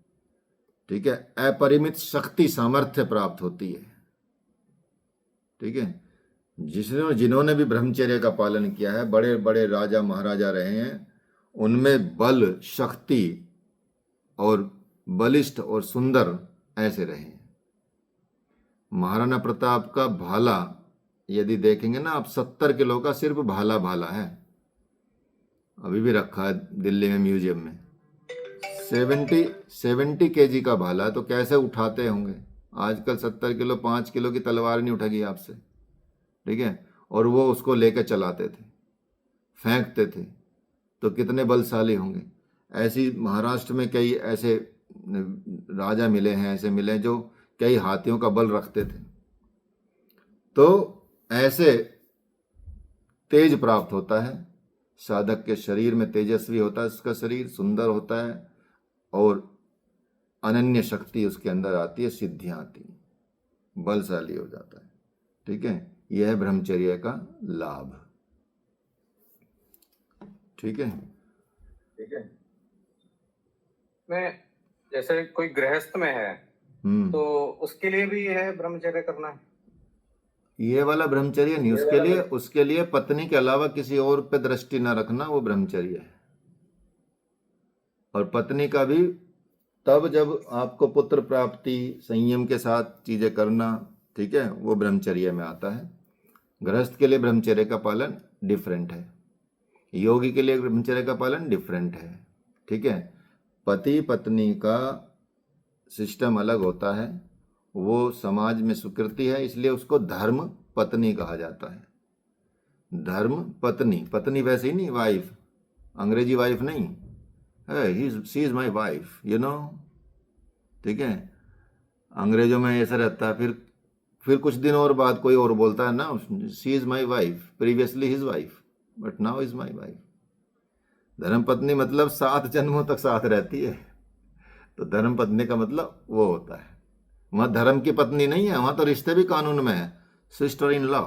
[SPEAKER 1] ठीक है, अपरिमित शक्ति सामर्थ्य प्राप्त होती है, ठीक है। जिन्होंने भी ब्रह्मचर्य का पालन किया है, बड़े बड़े राजा महाराजा रहे हैं, उनमें बल, शक्ति और बलिष्ठ और सुंदर ऐसे रहे हैं। महाराणा प्रताप का भाला यदि देखेंगे ना आप, 70 किलो का सिर्फ भाला भाला है, अभी भी रखा है दिल्ली में म्यूजियम में। 70 केजी का भाला, तो कैसे उठाते होंगे। आजकल 70 किलो 5 किलो की तलवार नहीं उठेगी आपसे, ठीक है, और वो उसको लेकर चलाते थे, फेंकते थे, तो कितने बलशाली होंगे। ऐसी महाराष्ट्र में कई ऐसे राजा मिले हैं, ऐसे मिले जो कई हाथियों का बल रखते थे। तो ऐसे तेज प्राप्त होता है साधक के शरीर में, तेजस्वी होता है उसका शरीर, सुंदर होता है और अनन्य शक्ति उसके अंदर आती है, सिद्धियां आती हैं, बलशाली हो जाता है, ठीक है। यह है ब्रह्मचर्य का लाभ, ठीक है,
[SPEAKER 2] ठीक है। मैं जैसे कोई गृहस्थ में है तो उसके लिए भी है ब्रह्मचर्य करना है।
[SPEAKER 1] ये वाला ब्रह्मचर्य नहीं, उसके लिए पत्नी के अलावा किसी और पे दृष्टि न रखना, वो ब्रह्मचर्य है। और पत्नी का भी तब जब आपको पुत्र प्राप्ति, संयम के साथ चीजें करना, ठीक है, वो ब्रह्मचर्य में आता है। गृहस्थ के लिए ब्रह्मचर्य का पालन डिफरेंट है, योगी के लिए ब्रह्मचर्य का पालन डिफरेंट है, ठीक है। पति पत्नी का सिस्टम अलग होता है, वो समाज में स्वीकृति है, इसलिए उसको धर्म पत्नी कहा जाता है। धर्म पत्नी, पत्नी वैसे ही नहीं, वाइफ, अंग्रेजी वाइफ नहीं है, she is my wife, you know, ठीक है। अंग्रेजों में ऐसा रहता है, फिर कुछ दिन और बाद कोई और बोलता है ना, she is my wife, previously his wife but now is my wife. धर्म पत्नी मतलब 7 जन्मों तक साथ रहती है, तो धर्म पत्नी का मतलब वो होता है। वहाँ धर्म की पत्नी नहीं है, वहाँ तो रिश्ते भी कानून में है, sister in law,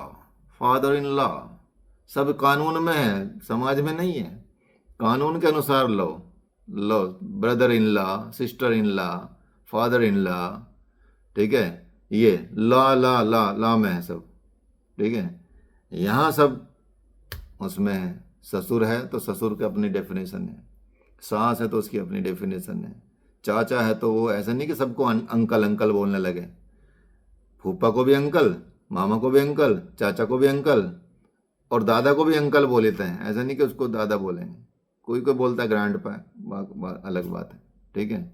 [SPEAKER 1] father in law, सब कानून में है, समाज में नहीं है। कानून के अनुसार law, brother in law, sister in law, father in law, ठीक है, ये लॉ में है सब, ठीक है। यहाँ सब उसमें है, ससुर है तो ससुर की अपनी डेफिनेशन है, सास है तो उसकी अपनी डेफिनेशन है, चाचा है तो वो ऐसा नहीं कि सबको अंकल अंकल बोलने लगे, फूफा को भी अंकल, मामा को भी अंकल, चाचा को भी अंकल और दादा को भी अंकल बोलते हैं, ऐसा नहीं कि उसको दादा बोलेंगे, कोई बोलता है ग्रैंड पा, अलग बात है, ठीक है,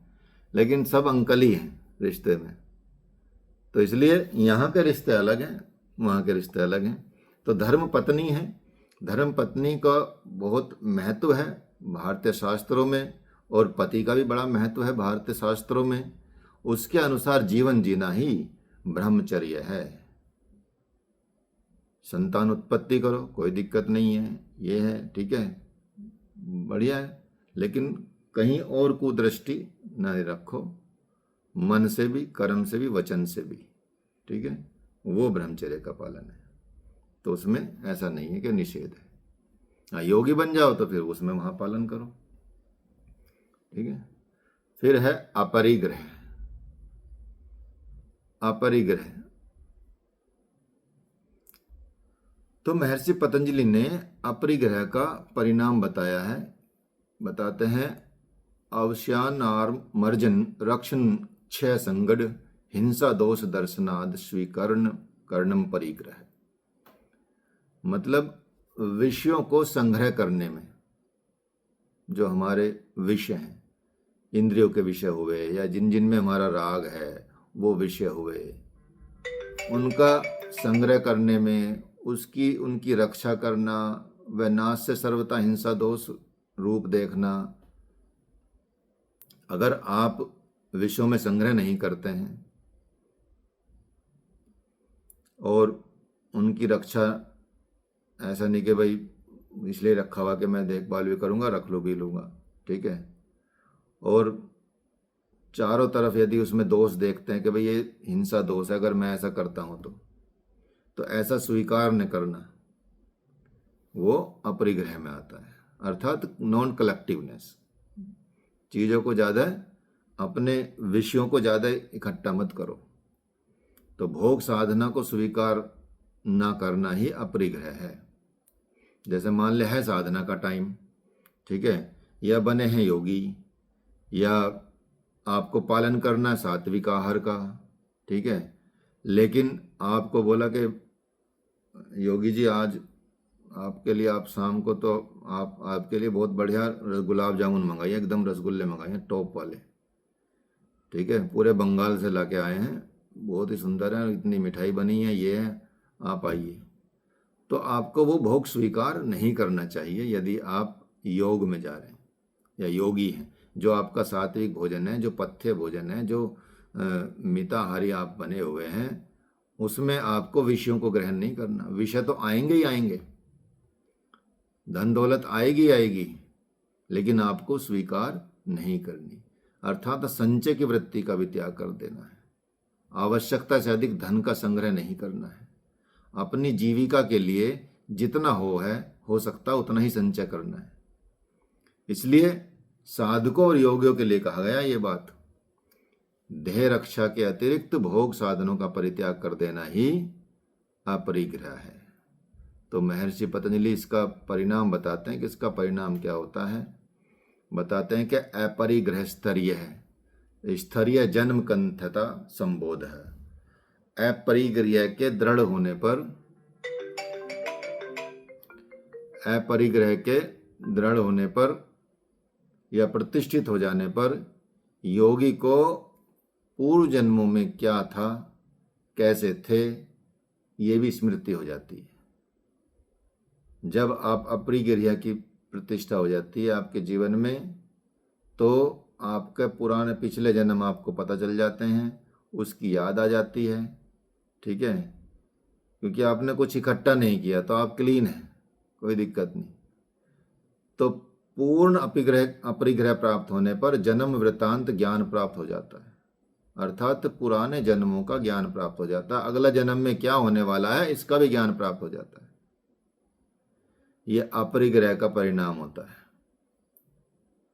[SPEAKER 1] लेकिन सब अंकल ही हैं रिश्ते में। तो इसलिए यहाँ के रिश्ते अलग हैं, वहाँ के रिश्ते अलग हैं। तो धर्म पत्नी है, धर्म पत्नी का बहुत महत्व है भारतीय शास्त्रों में, और पति का भी बड़ा महत्व है भारतीय शास्त्रों में। उसके अनुसार जीवन जीना ही ब्रह्मचर्य है। संतान उत्पत्ति करो, कोई दिक्कत नहीं है, ये है, ठीक है, बढ़िया है, लेकिन कहीं और कुदृष्टि न रखो, मन से भी, कर्म से भी, वचन से भी, ठीक है, वो ब्रह्मचर्य का पालन है। तो उसमें ऐसा नहीं है कि निषेध है। हाँ, योगी बन जाओ तो फिर उसमें वहाँ पालन करो, ठीक है। फिर है अपरिग्रह। अपरिग्रह तो महर्षि पतंजलि ने अपरिग्रह का परिणाम बताया है। बताते हैं, अवसानार्मर्जन रक्षण क्षय संगड हिंसा दोष दर्शनाद स्वीकर्ण कर्णम परिग्रह। मतलब विषयों को संग्रह करने में, जो हमारे विषय हैं, इंद्रियों के विषय हुए या जिन जिन में हमारा राग है वो विषय हुए, उनका संग्रह करने में, उनकी रक्षा करना, व नाश से सर्वथा हिंसा दोष रूप देखना। अगर आप विषयों में संग्रह नहीं करते हैं और उनकी रक्षा, ऐसा नहीं कि भाई इसलिए रखा हुआ कि मैं देखभाल भी करूँगा, रख लो भी लूँगा, ठीक है, और चारों तरफ यदि उसमें दोष देखते हैं कि भाई ये हिंसा दोष है, अगर मैं ऐसा करता हूँ तो ऐसा स्वीकार न करना, वो अपरिग्रह में आता है। अर्थात नॉन कलेक्टिवनेस, चीज़ों को ज़्यादा, अपने विषयों को ज़्यादा इकट्ठा मत करो। तो भोग साधना को स्वीकार ना करना ही अपरिग्रह है। जैसे मान ले है साधना का टाइम, ठीक है, या बने हैं योगी, या आपको पालन करना है सात्विक आहार का, ठीक है, लेकिन आपको बोला कि योगी जी आज आपके लिए, आप शाम को तो आपके लिए बहुत बढ़िया गुलाब जामुन मंगाइए, एकदम रसगुल्ले मंगाइए टॉप वाले, ठीक है, पूरे बंगाल से लाके आए हैं, बहुत ही सुंदर है, इतनी मिठाई बनी है, ये है, आप आइए। तो आपको वो भोग स्वीकार नहीं करना चाहिए यदि आप योग में जा रहे हैं या योगी हैं। जो आपका सात्विक भोजन है, जो पथ्य भोजन है, जो मिताहारी आप बने हुए हैं, उसमें आपको विषयों को ग्रहण नहीं करना। विषय तो आएंगे ही आएंगे, धन दौलत आएगी आएगी, लेकिन आपको स्वीकार नहीं करनी। अर्थात संचय की वृत्ति का भी त्याग कर देना है। आवश्यकता से अधिक धन का संग्रह नहीं करना है। अपनी जीविका के लिए जितना हो सकता उतना ही संचय करना है। इसलिए साधकों और योगियों के लिए कहा गया ये बात, देह रक्षा के अतिरिक्त भोग साधनों का परित्याग कर देना ही अपरिग्रह है। तो महर्षि पतंजलि इसका परिणाम बताते हैं कि इसका परिणाम क्या होता है। बताते हैं कि अपरिग्रह स्तरीय है, स्तरीय जन्म कंथता संबोध है। अपरिग्रह के दृढ़ होने पर, अपरिग्रह के दृढ़ होने पर या प्रतिष्ठित हो जाने पर योगी को पूर्व जन्मों में क्या था, कैसे थे, ये भी स्मृति हो जाती है। जब आप अपरिग्रह की प्रतिष्ठा हो जाती है आपके जीवन में, तो आपके पुराने पिछले जन्म आपको पता चल जाते हैं, उसकी याद आ जाती है, ठीक है, क्योंकि आपने कुछ इकट्ठा नहीं किया तो आप क्लीन हैं, कोई दिक्कत नहीं। तो पूर्ण अपरिग्रह प्राप्त होने पर जन्म वृत्तांत ज्ञान प्राप्त हो जाता है, अर्थात पुराने जन्मों का ज्ञान प्राप्त हो जाता है। अगला जन्म में क्या होने वाला है इसका भी ज्ञान प्राप्त हो जाता है। ये अपरिग्रह का परिणाम होता है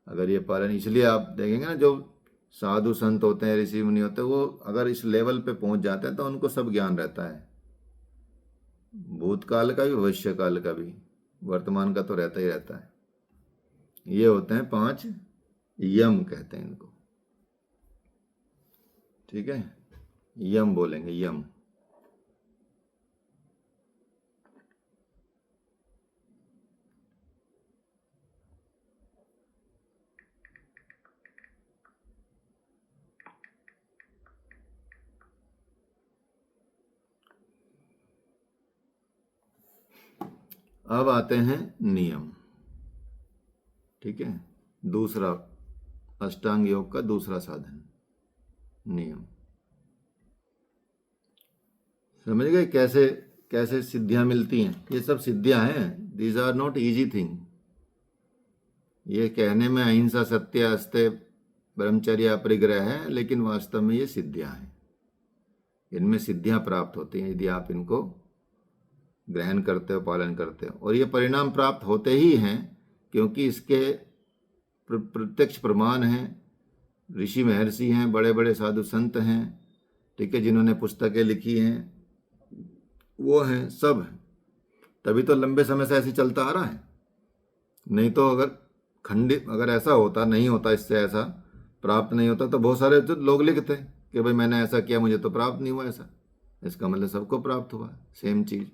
[SPEAKER 1] अगर ये पालन। इसलिए आप देखेंगे ना, जो साधु संत होते हैं, ऋषि मुनि होते हैं, वो अगर इस लेवल पे पहुंच जाते हैं तो उनको सब ज्ञान रहता है, भूतकाल का भी, भविष्य काल का भी, वर्तमान का तो रहता ही रहता है। ये होते हैं 5 यम कहते हैं इनको, ठीक है, यम बोलेंगे, यम। अब आते हैं नियम, ठीक है, दूसरा अष्टांग योग का दूसरा साधन नियम। समझ गए कैसे कैसे सिद्धियां मिलती हैं? ये सब सिद्धियां हैं, these are not easy thing. ये कहने में अहिंसा, सत्य, अस्तेय, ब्रह्मचर्य, अपरिग्रह है, लेकिन वास्तव में ये सिद्धियां हैं। इनमें सिद्धियां प्राप्त होती हैं यदि आप इनको ग्रहण करते हो, पालन करते हो, और ये परिणाम प्राप्त होते ही हैं क्योंकि इसके प्रत्यक्ष प्रमाण हैं। ऋषि महर्षि हैं, बड़े बड़े साधु संत हैं, ठीक है, जिन्होंने पुस्तकें लिखी हैं, वो हैं, सब हैं। तभी तो लंबे समय से ऐसे चलता आ रहा है। नहीं तो अगर ऐसा होता, नहीं होता इससे ऐसा, प्राप्त नहीं होता, तो बहुत सारे जो लोग लिखते हैं कि भाई मैंने ऐसा किया मुझे तो प्राप्त नहीं हुआ ऐसा। इसका मतलब सबको प्राप्त हुआ सेम चीज़,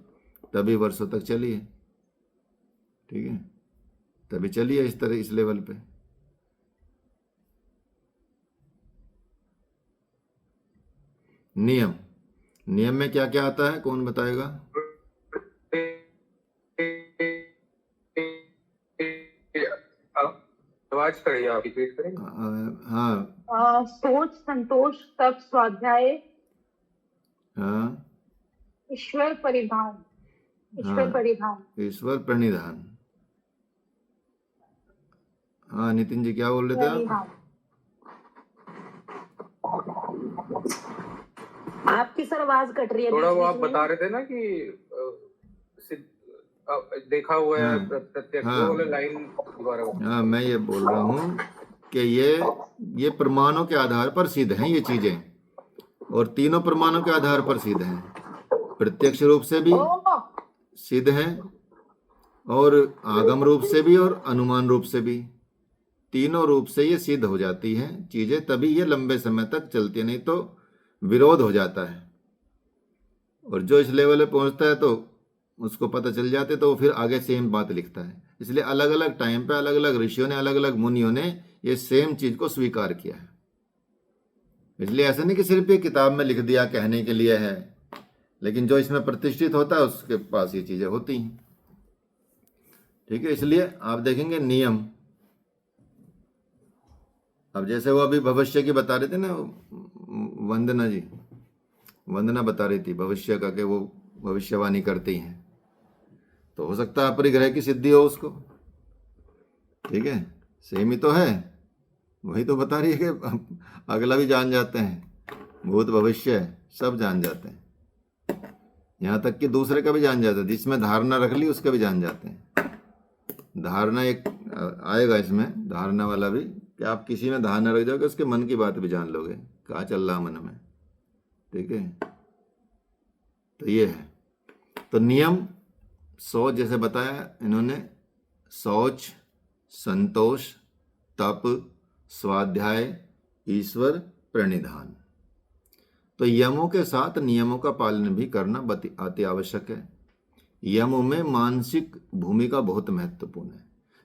[SPEAKER 1] तभी वर्षों तक चली है। ठीक है, तभी चली है इस तरह, इस लेवल पे। नियम, नियम में क्या क्या आता है, कौन बताएगा?
[SPEAKER 2] आवाज करिए, आप रिपीट करेंगे।
[SPEAKER 1] हाँ
[SPEAKER 4] सोच, संतोष, तप, स्वाध्याय,
[SPEAKER 1] हाँ
[SPEAKER 4] ईश्वर परिधान, ईश्वर
[SPEAKER 1] हाँ,
[SPEAKER 4] परिधान,
[SPEAKER 1] ईश्वर प्रणिधान। हाँ नितिन जी क्या बोल रहे थे आप?
[SPEAKER 4] परिधान।
[SPEAKER 5] आपकी सर आवाज कट रही है
[SPEAKER 2] थोड़ा वो आप
[SPEAKER 5] बीच-बीच में।
[SPEAKER 2] बता रहे थे ना कि देखा हुआ है,
[SPEAKER 1] हाँ,
[SPEAKER 2] प्रत्यक्ष,
[SPEAKER 1] हाँ।
[SPEAKER 2] वो वाला लाइन दोबारा बताओ।
[SPEAKER 1] हाँ मैं ये बोल रहा हूँ कि ये प्रमाणों के आधार पर सिद्ध हैं ये चीजें, और तीनों प्रमाणों के आधार पर सिद्ध हैं। प्रत्यक्ष रूप से भी सिद्ध हैं, और आगम रूप से भी, और अनुमान रूप से भी। तीनों रूप से ये सिद्ध हो जाती हैं चीजें, तभी ये लंबे समय तक चलती है, नहीं तो विरोध हो जाता है। और जो इस लेवल पे पहुंचता है तो उसको पता चल जाते, तो वो फिर आगे सेम बात लिखता है। इसलिए अलग अलग टाइम पे अलग अलग ऋषियों ने, अलग अलग मुनियों ने ये सेम चीज को स्वीकार किया है। इसलिए ऐसा नहीं कि सिर्फ ये किताब में लिख दिया कहने के लिए है, लेकिन जो इसमें प्रतिष्ठित होता है उसके पास ये चीजें होती हैं। ठीक है, इसलिए आप देखेंगे नियम। अब जैसे वो अभी भविष्य की बता रहे थे ना, वंदना जी, वंदना बता रही थी भविष्य का, कि वो भविष्यवाणी करती हैं, तो हो सकता है अपरिग्रह की सिद्धि हो उसको। ठीक है, सेम ही तो है, वही तो बता रही है कि अगला भी जान जाते हैं, भूत भविष्य सब जान जाते हैं, यहाँ तक कि दूसरे का भी जान जाते हैं। जिसमें धारणा रख ली उसका भी जान जाते हैं। धारणा एक आएगा इसमें, धारणा वाला भी, कि आप किसी में धारणा रख जाओगे उसके मन की बात भी जान लोगे, क्या चल रहा मन में। ठीक है, तो ये है। तो नियम सोच, जैसे बताया इन्होंने, शौच, संतोष, तप, स्वाध्याय, ईश्वर प्रणिधान। तो यमों के साथ नियमों का पालन भी करना अति आवश्यक है। यमों में मानसिक भूमिका बहुत महत्वपूर्ण है।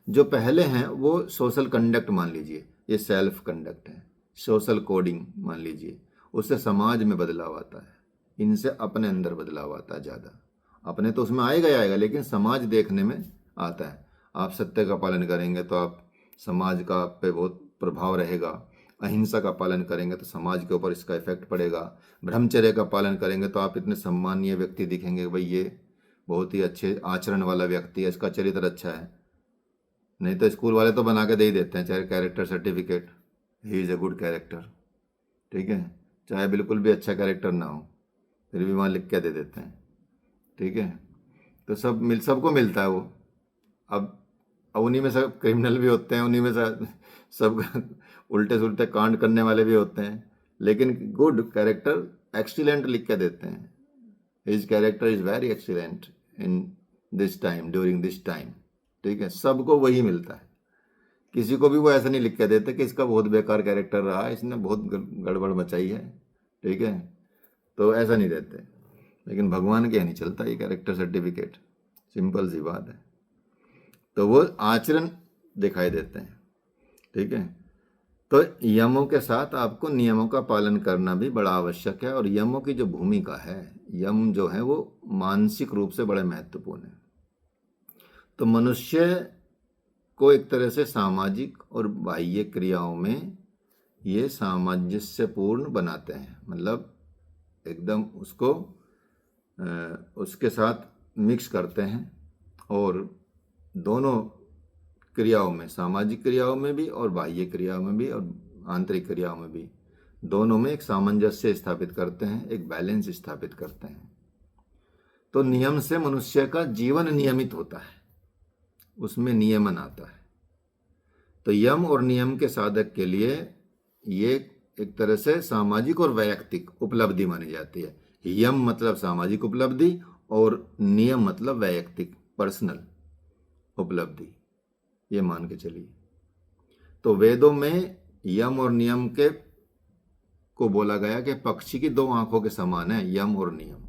[SPEAKER 1] जो पहले हैं वो सोशल कंडक्ट मान लीजिए, ये सेल्फ कंडक्ट है, सोशल कोडिंग मान लीजिए, उससे समाज में बदलाव आता है। इनसे अपने अंदर बदलाव आता है ज़्यादा, अपने तो उसमें आएगा ही आएगा, लेकिन समाज देखने में आता है। आप सत्य का पालन करेंगे तो आप समाज का पे बहुत प्रभाव रहेगा। अहिंसा का पालन करेंगे तो समाज के ऊपर इसका इफेक्ट पड़ेगा। ब्रह्मचर्य का पालन करेंगे तो आप इतने सम्मानीय व्यक्ति दिखेंगे, भाई ये बहुत ही अच्छे आचरण वाला व्यक्ति है, इसका चरित्र अच्छा है। नहीं तो स्कूल वाले तो बना के दे ही देते हैं, चाहे character certificate, he is a good character. ठीक है, चाहे बिल्कुल भी अच्छा कैरेक्टर ना हो, फिर भी वहाँ लिख के दे देते हैं। ठीक है, तो सबको मिलता है वो। अब उन्हीं में सब क्रिमिनल भी होते हैं, उन्हीं में सब उल्टे सुलटे कांड करने वाले भी होते हैं, लेकिन गुड कैरेक्टर एक्सीलेंट लिख के देते हैं। His character is very excellent in this time, during this time. ठीक है, सबको वही मिलता है। किसी को भी वो ऐसा नहीं लिख के देते कि इसका बहुत बेकार कैरेक्टर रहा, इसने बहुत गड़बड़ मचाई है। ठीक है, तो ऐसा नहीं देते। लेकिन भगवान के यहाँ नहीं चलता ये कैरेक्टर सर्टिफिकेट, सिंपल सी बात है। तो वो आचरण दिखाई देते हैं। ठीक है, तो यमों के साथ आपको नियमों का पालन करना भी बड़ा आवश्यक है। और यमों की जो भूमिका है, यम जो है वो मानसिक रूप से बड़े महत्वपूर्ण है। तो मनुष्य को एक तरह से सामाजिक और बाह्य क्रियाओं में ये सामंजस्यपूर्ण बनाते हैं, मतलब एकदम उसको उसके साथ मिक्स करते हैं। और दोनों क्रियाओं में, सामाजिक क्रियाओं में भी और बाह्य क्रियाओं में भी और आंतरिक क्रियाओं में भी, दोनों में एक सामंजस्य स्थापित करते हैं, एक बैलेंस स्थापित करते हैं। तो नियम से मनुष्य का जीवन नियमित होता है, उसमें नियमन आता है। तो यम और नियम के साधक के लिए ये एक तरह से सामाजिक और वैयक्तिक उपलब्धि मानी जाती है। यम मतलब सामाजिक उपलब्धि और नियम मतलब वैयक्तिक, पर्सनल उपलब्धि, ये मान के चलिए। तो वेदों में यम और नियम के को बोला गया कि पक्षी की दो आंखों के समान है यम और नियम।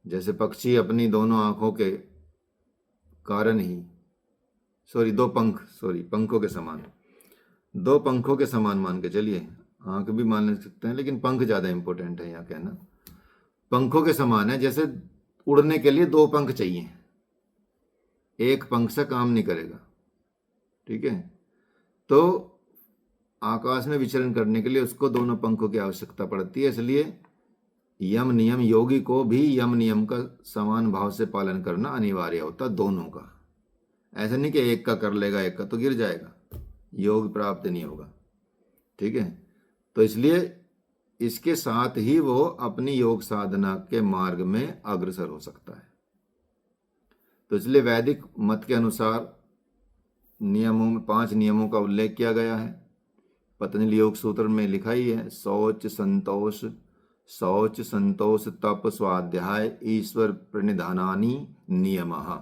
[SPEAKER 1] जैसे पक्षी अपनी दोनों आंखों के कारण ही पंखों के समान, दो पंखों के समान मान के चलिए, आंख भी मान सकते हैं लेकिन पंख ज़्यादा इंपॉर्टेंट है यहाँ कहना, पंखों के समान है। जैसे उड़ने के लिए दो पंख चाहिए, एक पंख से काम नहीं करेगा, ठीक है। तो आकाश में विचरण करने के लिए उसको दोनों पंखों की आवश्यकता पड़ती है, इसलिए यम नियम, योगी को भी यम नियम का समान भाव से पालन करना अनिवार्य होता, दोनों का। ऐसा नहीं कि एक का कर लेगा एक का तो गिर जाएगा, योग प्राप्त नहीं होगा, ठीक है। तो इसलिए इसके साथ ही वो अपनी योग साधना के मार्ग में अग्रसर हो सकता है। तो इसलिए वैदिक मत के अनुसार नियमों में 5 नियमों का उल्लेख किया गया है। पतंजलि योग सूत्र में लिखा ही है, शौच संतोष तप स्वाध्याय ईश्वर प्रणिधानानि नियमः।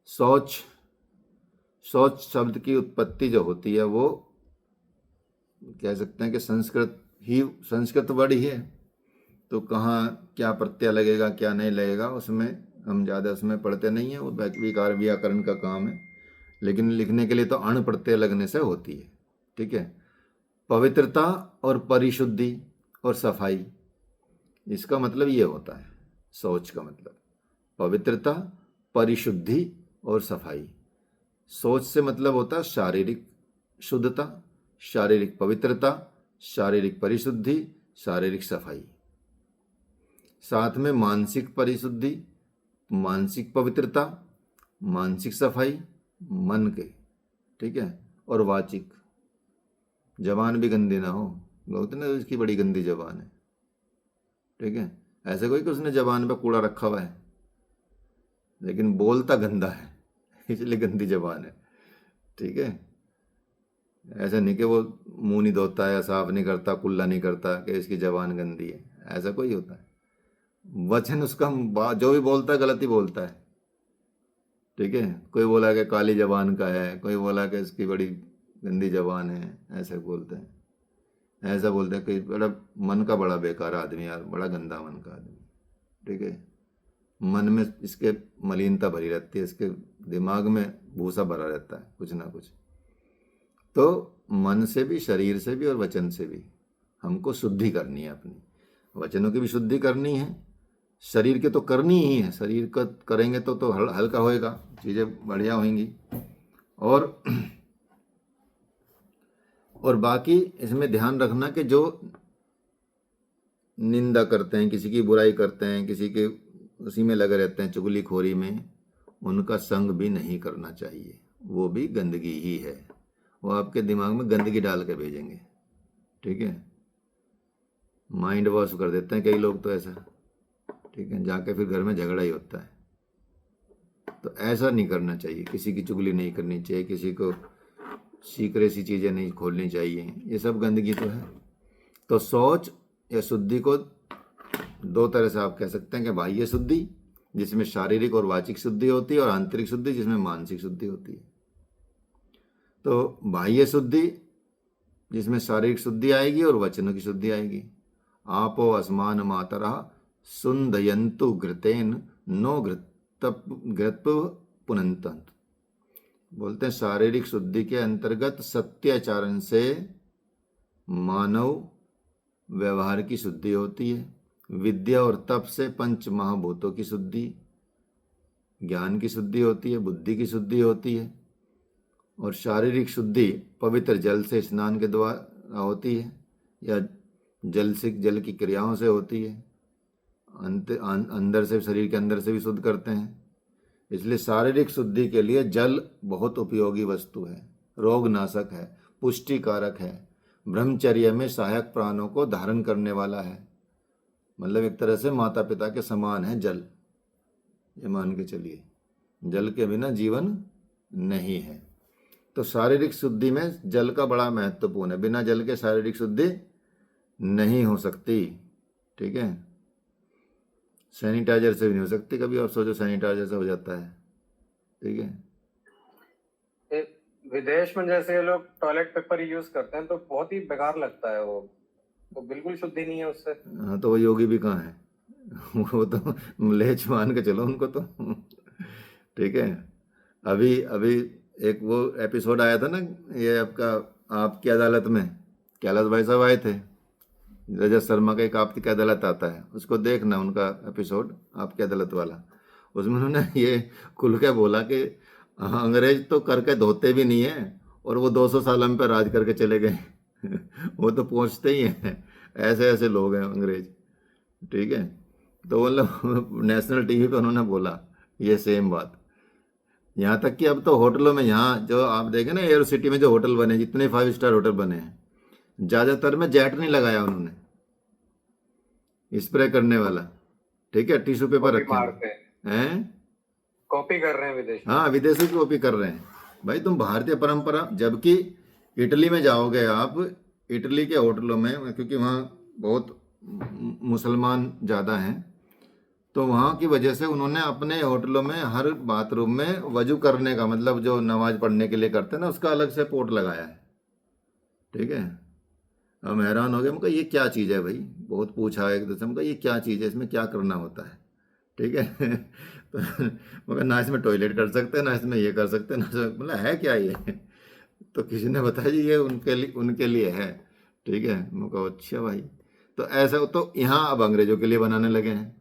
[SPEAKER 1] शौच शब्द की उत्पत्ति जो होती है वो कह सकते हैं कि संस्कृत वर्ड ही है, तो कहाँ क्या प्रत्यय लगेगा क्या नहीं लगेगा उसमें हम ज़्यादा उसमें पढ़ते नहीं हैं, वो व्याकरण का काम है, लेकिन लिखने के लिए तो अण प्रत्यय लगने से होती है, ठीक है। पवित्रता और परिशुद्धि और सफाई, इसका मतलब ये होता है शौच का मतलब, पवित्रता, परिशुद्धि और सफाई। शौच से मतलब होता है शारीरिक शुद्धता, शारीरिक पवित्रता, शारीरिक परिशुद्धि, शारीरिक सफाई, साथ में मानसिक परिशुद्धि, मानसिक पवित्रता, मानसिक सफाई मन के, ठीक है, और वाचिक, जबान भी गंदी ना हो। बोलते ना इसकी बड़ी गंदी जबान है, ठीक है, ऐसे कोई कि उसने जबान पे कूड़ा रखा हुआ है लेकिन बोलता गंदा है इसलिए गंदी जबान है, ठीक है। ऐसा नहीं कि वो मुंह नहीं धोता है या साफ नहीं करता, कुल्ला नहीं करता कि इसकी जबान गंदी है, ऐसा कोई होता है। वचन उसका जो भी बोलता है गलत ही बोलता है, ठीक है। कोई बोला कि काली जबान का है, कोई बोला कि इसकी बड़ी गंदी जबान है, ऐसे बोलते हैं, ऐसा बोलते हैं कि बड़ा मन का बड़ा बेकार आदमी यार, बड़ा गंदा मन का आदमी, ठीक है। मन में इसके मलिनता भरी रहती है, इसके दिमाग में भूसा भरा रहता है कुछ ना कुछ। तो मन से भी, शरीर से भी और वचन से भी हमको शुद्धि करनी है, अपनी वचनों की भी शुद्धि करनी है, शरीर के तो करनी ही है, शरीर का करेंगे तो हल्का होएगा, चीज़ें बढ़िया होंगी। और बाकी इसमें ध्यान रखना कि जो निंदा करते हैं, किसी की बुराई करते हैं, किसी के उसी में लगे रहते हैं चुगलीखोरी में, उनका संग भी नहीं करना चाहिए, वो भी गंदगी ही है, वो आपके दिमाग में गंदगी डाल के भेजेंगे, ठीक है। माइंड वॉश कर देते हैं कई लोग तो ऐसा, ठीक है, जाके फिर घर में झगड़ा ही होता है। तो ऐसा नहीं करना चाहिए, किसी की चुगली नहीं करनी चाहिए, किसी को सीक्रेट सी चीज़ें नहीं खोलनी चाहिए, ये सब गंदगी तो है। तो शौच या शुद्धि को दो तरह से आप कह सकते हैं कि बाह्य शुद्धि जिसमें शारीरिक और वाचिक शुद्धि होती है, और आंतरिक शुद्धि जिसमें मानसिक शुद्धि होती है। तो बाह्य शुद्धि जिसमें शारीरिक शुद्धि आएगी और वचनों की शुद्धि आएगी। आपो अस्मान मातरः सुंदयन्तु घृतेन नो घृत्व पुनंतंत। बोलते हैं शारीरिक शुद्धि के अंतर्गत सत्याचरण से मानव व्यवहार की शुद्धि होती है, विद्या और तप से पंच महाभूतों की शुद्धि, ज्ञान की शुद्धि होती है, बुद्धि की शुद्धि होती है, और शारीरिक शुद्धि पवित्र जल से स्नान के द्वारा होती है या जल की क्रियाओं से होती है, अंदर से, शरीर के अंदर से भी शुद्ध करते हैं। इसलिए शारीरिक शुद्धि के लिए जल बहुत उपयोगी वस्तु है, रोगनाशक है, पुष्टिकारक है, ब्रह्मचर्य में सहायक प्राणों को धारण करने वाला है, मतलब एक तरह से माता पिता के समान है जल, ये मान के चलिए, जल के बिना जीवन नहीं है। तो शारीरिक शुद्धि में जल का बड़ा महत्वपूर्ण है, बिना जल के शारीरिक शुद्धि नहीं हो सकती, ठीक है। सैनिटाइजर से भी नहीं हो सकती, कभी आप सोचो सैनिटाइजर से हो जाता है, ठीक है।
[SPEAKER 2] विदेश में जैसे ये लोग टॉयलेट पेपर यूज करते हैं तो बहुत ही बेकार लगता है वो, तो बिल्कुल शुद्धि नहीं है उससे।
[SPEAKER 1] हाँ तो वो योगी भी कहाँ है वो तो मलेच्छ मान के चलो उनको तो ठीक है। अभी अभी एक वो एपिसोड आया था ना, ये आपका आपकी अदालत में कैलाश भाई साहब आए थे, रजत शर्मा का एक आपकी अदालत आता है, उसको देखना उनका एपिसोड आपकी अदालत वाला। उसमें उन्होंने ये खुल के बोला कि हाँ, अंग्रेज तो करके धोते भी नहीं है और वो 200 साल हम पे राज करके चले गए वो तो पहुंचते ही हैं, ऐसे ऐसे लोग हैं अंग्रेज। ठीक है, तो मतलब नेशनल टीवी पे उन्होंने बोला ये सेम बात। यहाँ तक कि अब तो होटलों में, यहाँ जो आप देखें ना एयर सिटी में जो होटल बने, जितने 5 स्टार होटल बने हैं, ज़्यादातर में जेट नहीं लगाया उन्होंने, स्प्रे करने वाला। ठीक है, टिश्यू पेपर
[SPEAKER 2] कॉपी
[SPEAKER 1] रखे
[SPEAKER 2] मारते
[SPEAKER 1] हैं।
[SPEAKER 2] कॉपी कर रहे हैं विदेश में।
[SPEAKER 1] हाँ, विदेशी कॉपी कर रहे हैं भाई। तुम भारतीय परंपरा, जबकि इटली में जाओगे आप, इटली के होटलों में, क्योंकि वहाँ बहुत मुसलमान ज़्यादा हैं, तो वहाँ की वजह से उन्होंने अपने होटलों में हर बाथरूम में वजू करने का, मतलब जो नमाज पढ़ने के लिए करते हैं ना, उसका अलग से पोर्ट लगाया है। ठीक है, हम हैरान हो गए, हमको ये क्या चीज़ है भाई, बहुत पूछा एक दूसरे, हमको ये क्या चीज़ है, इसमें क्या करना होता है। ठीक है तो मगर ना इसमें टॉयलेट कर सकते हैं, ना इसमें ये कर सकते हैं, ना मतलब है क्या ये तो किसी ने बताया जी ये उनके लिए है। ठीक है, मैं कहा अच्छा भाई, तो ऐसा तो यहाँ अब अंग्रेजों के लिए बनाने लगे हैं।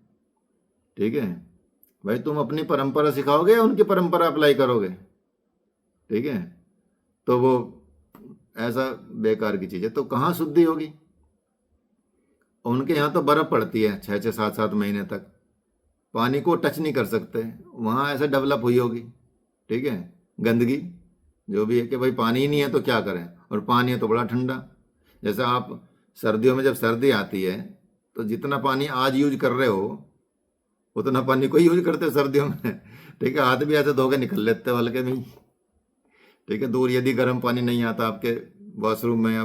[SPEAKER 1] ठीक है भाई, तुम अपनी परंपरा सिखाओगे या उनकी परंपरा अप्लाई करोगे? ठीक है, तो वो ऐसा बेकार की चीज़ है, तो कहाँ शुद्धि होगी। उनके यहाँ तो बर्फ़ पड़ती है 6-6 7-7 महीने तक, पानी को टच नहीं कर सकते, वहाँ ऐसे डेवलप हुई होगी। ठीक है, गंदगी जो भी है कि भाई पानी ही नहीं है तो क्या करें, और पानी है तो बड़ा ठंडा। जैसे आप सर्दियों में जब सर्दी आती है तो जितना पानी आज यूज कर रहे हो उतना पानी को यूज करते सर्दियों में। ठीक है, हाथ भी ऐसे धो के निकल लेते हो हल्के में ही। ठीक है, दूर यदि गर्म पानी नहीं आता आपके वॉशरूम में या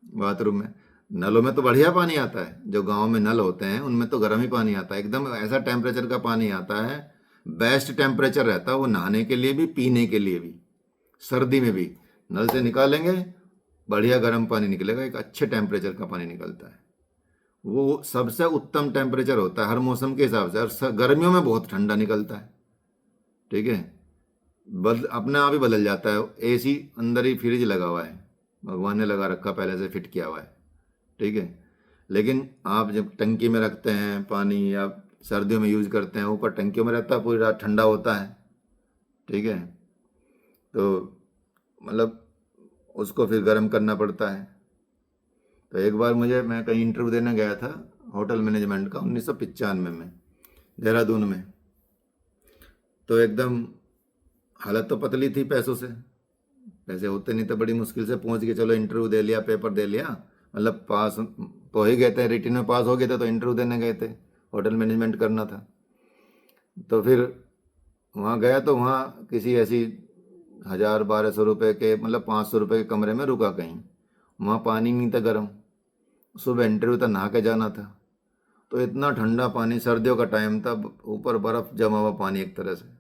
[SPEAKER 1] बाथरूम में, नलों में तो बढ़िया पानी आता है, जो गांव में नल होते हैं उनमें तो गर्म ही पानी आता है, एकदम ऐसा टेम्परेचर का पानी आता है, बेस्ट टेम्परेचर रहता है वो, नहाने के लिए भी, पीने के लिए भी। सर्दी में भी नल से निकालेंगे बढ़िया गर्म पानी निकलेगा, एक अच्छे टेम्परेचर का पानी निकलता है, वो सबसे उत्तम टेम्परेचर होता है हर मौसम के हिसाब से। और गर्मियों में बहुत ठंडा निकलता है। ठीक है, अपने आप ही बदल जाता है। एसी अंदर ही फ्रिज लगा हुआ है, भगवान ने लगा रखा, पहले से फिट किया हुआ है। ठीक है, लेकिन आप जब टंकी में रखते हैं पानी या सर्दियों में यूज करते हैं, ऊपर टंकियों में रहता है, पूरी रात ठंडा होता है। ठीक है, तो मतलब उसको फिर गर्म करना पड़ता है। तो एक बार मैं कहीं इंटरव्यू देने गया था होटल मैनेजमेंट का 1995 में देहरादून में, तो एकदम हालत तो पतली थी, पैसों से पैसे होते नहीं, तो बड़ी मुश्किल से पहुंच के चलो इंटरव्यू दे लिया, पेपर दे लिया, मतलब पास तो ही गए थे, रिटन में पास हो गए थे, तो इंटरव्यू देने गए थे, होटल मैनेजमेंट करना था। तो फिर वहाँ गया तो वहाँ किसी ऐसी 1000-1200 रुपये के, मतलब 500 रुपये के कमरे में रुका कहीं, वहाँ पानी नहीं था गर्म, सुबह इंटरव्यू था, नहा के जाना था, तो इतना ठंडा पानी, सर्दियों का टाइम था, ऊपर बर्फ़ जमा हुआ पानी, एक तरह से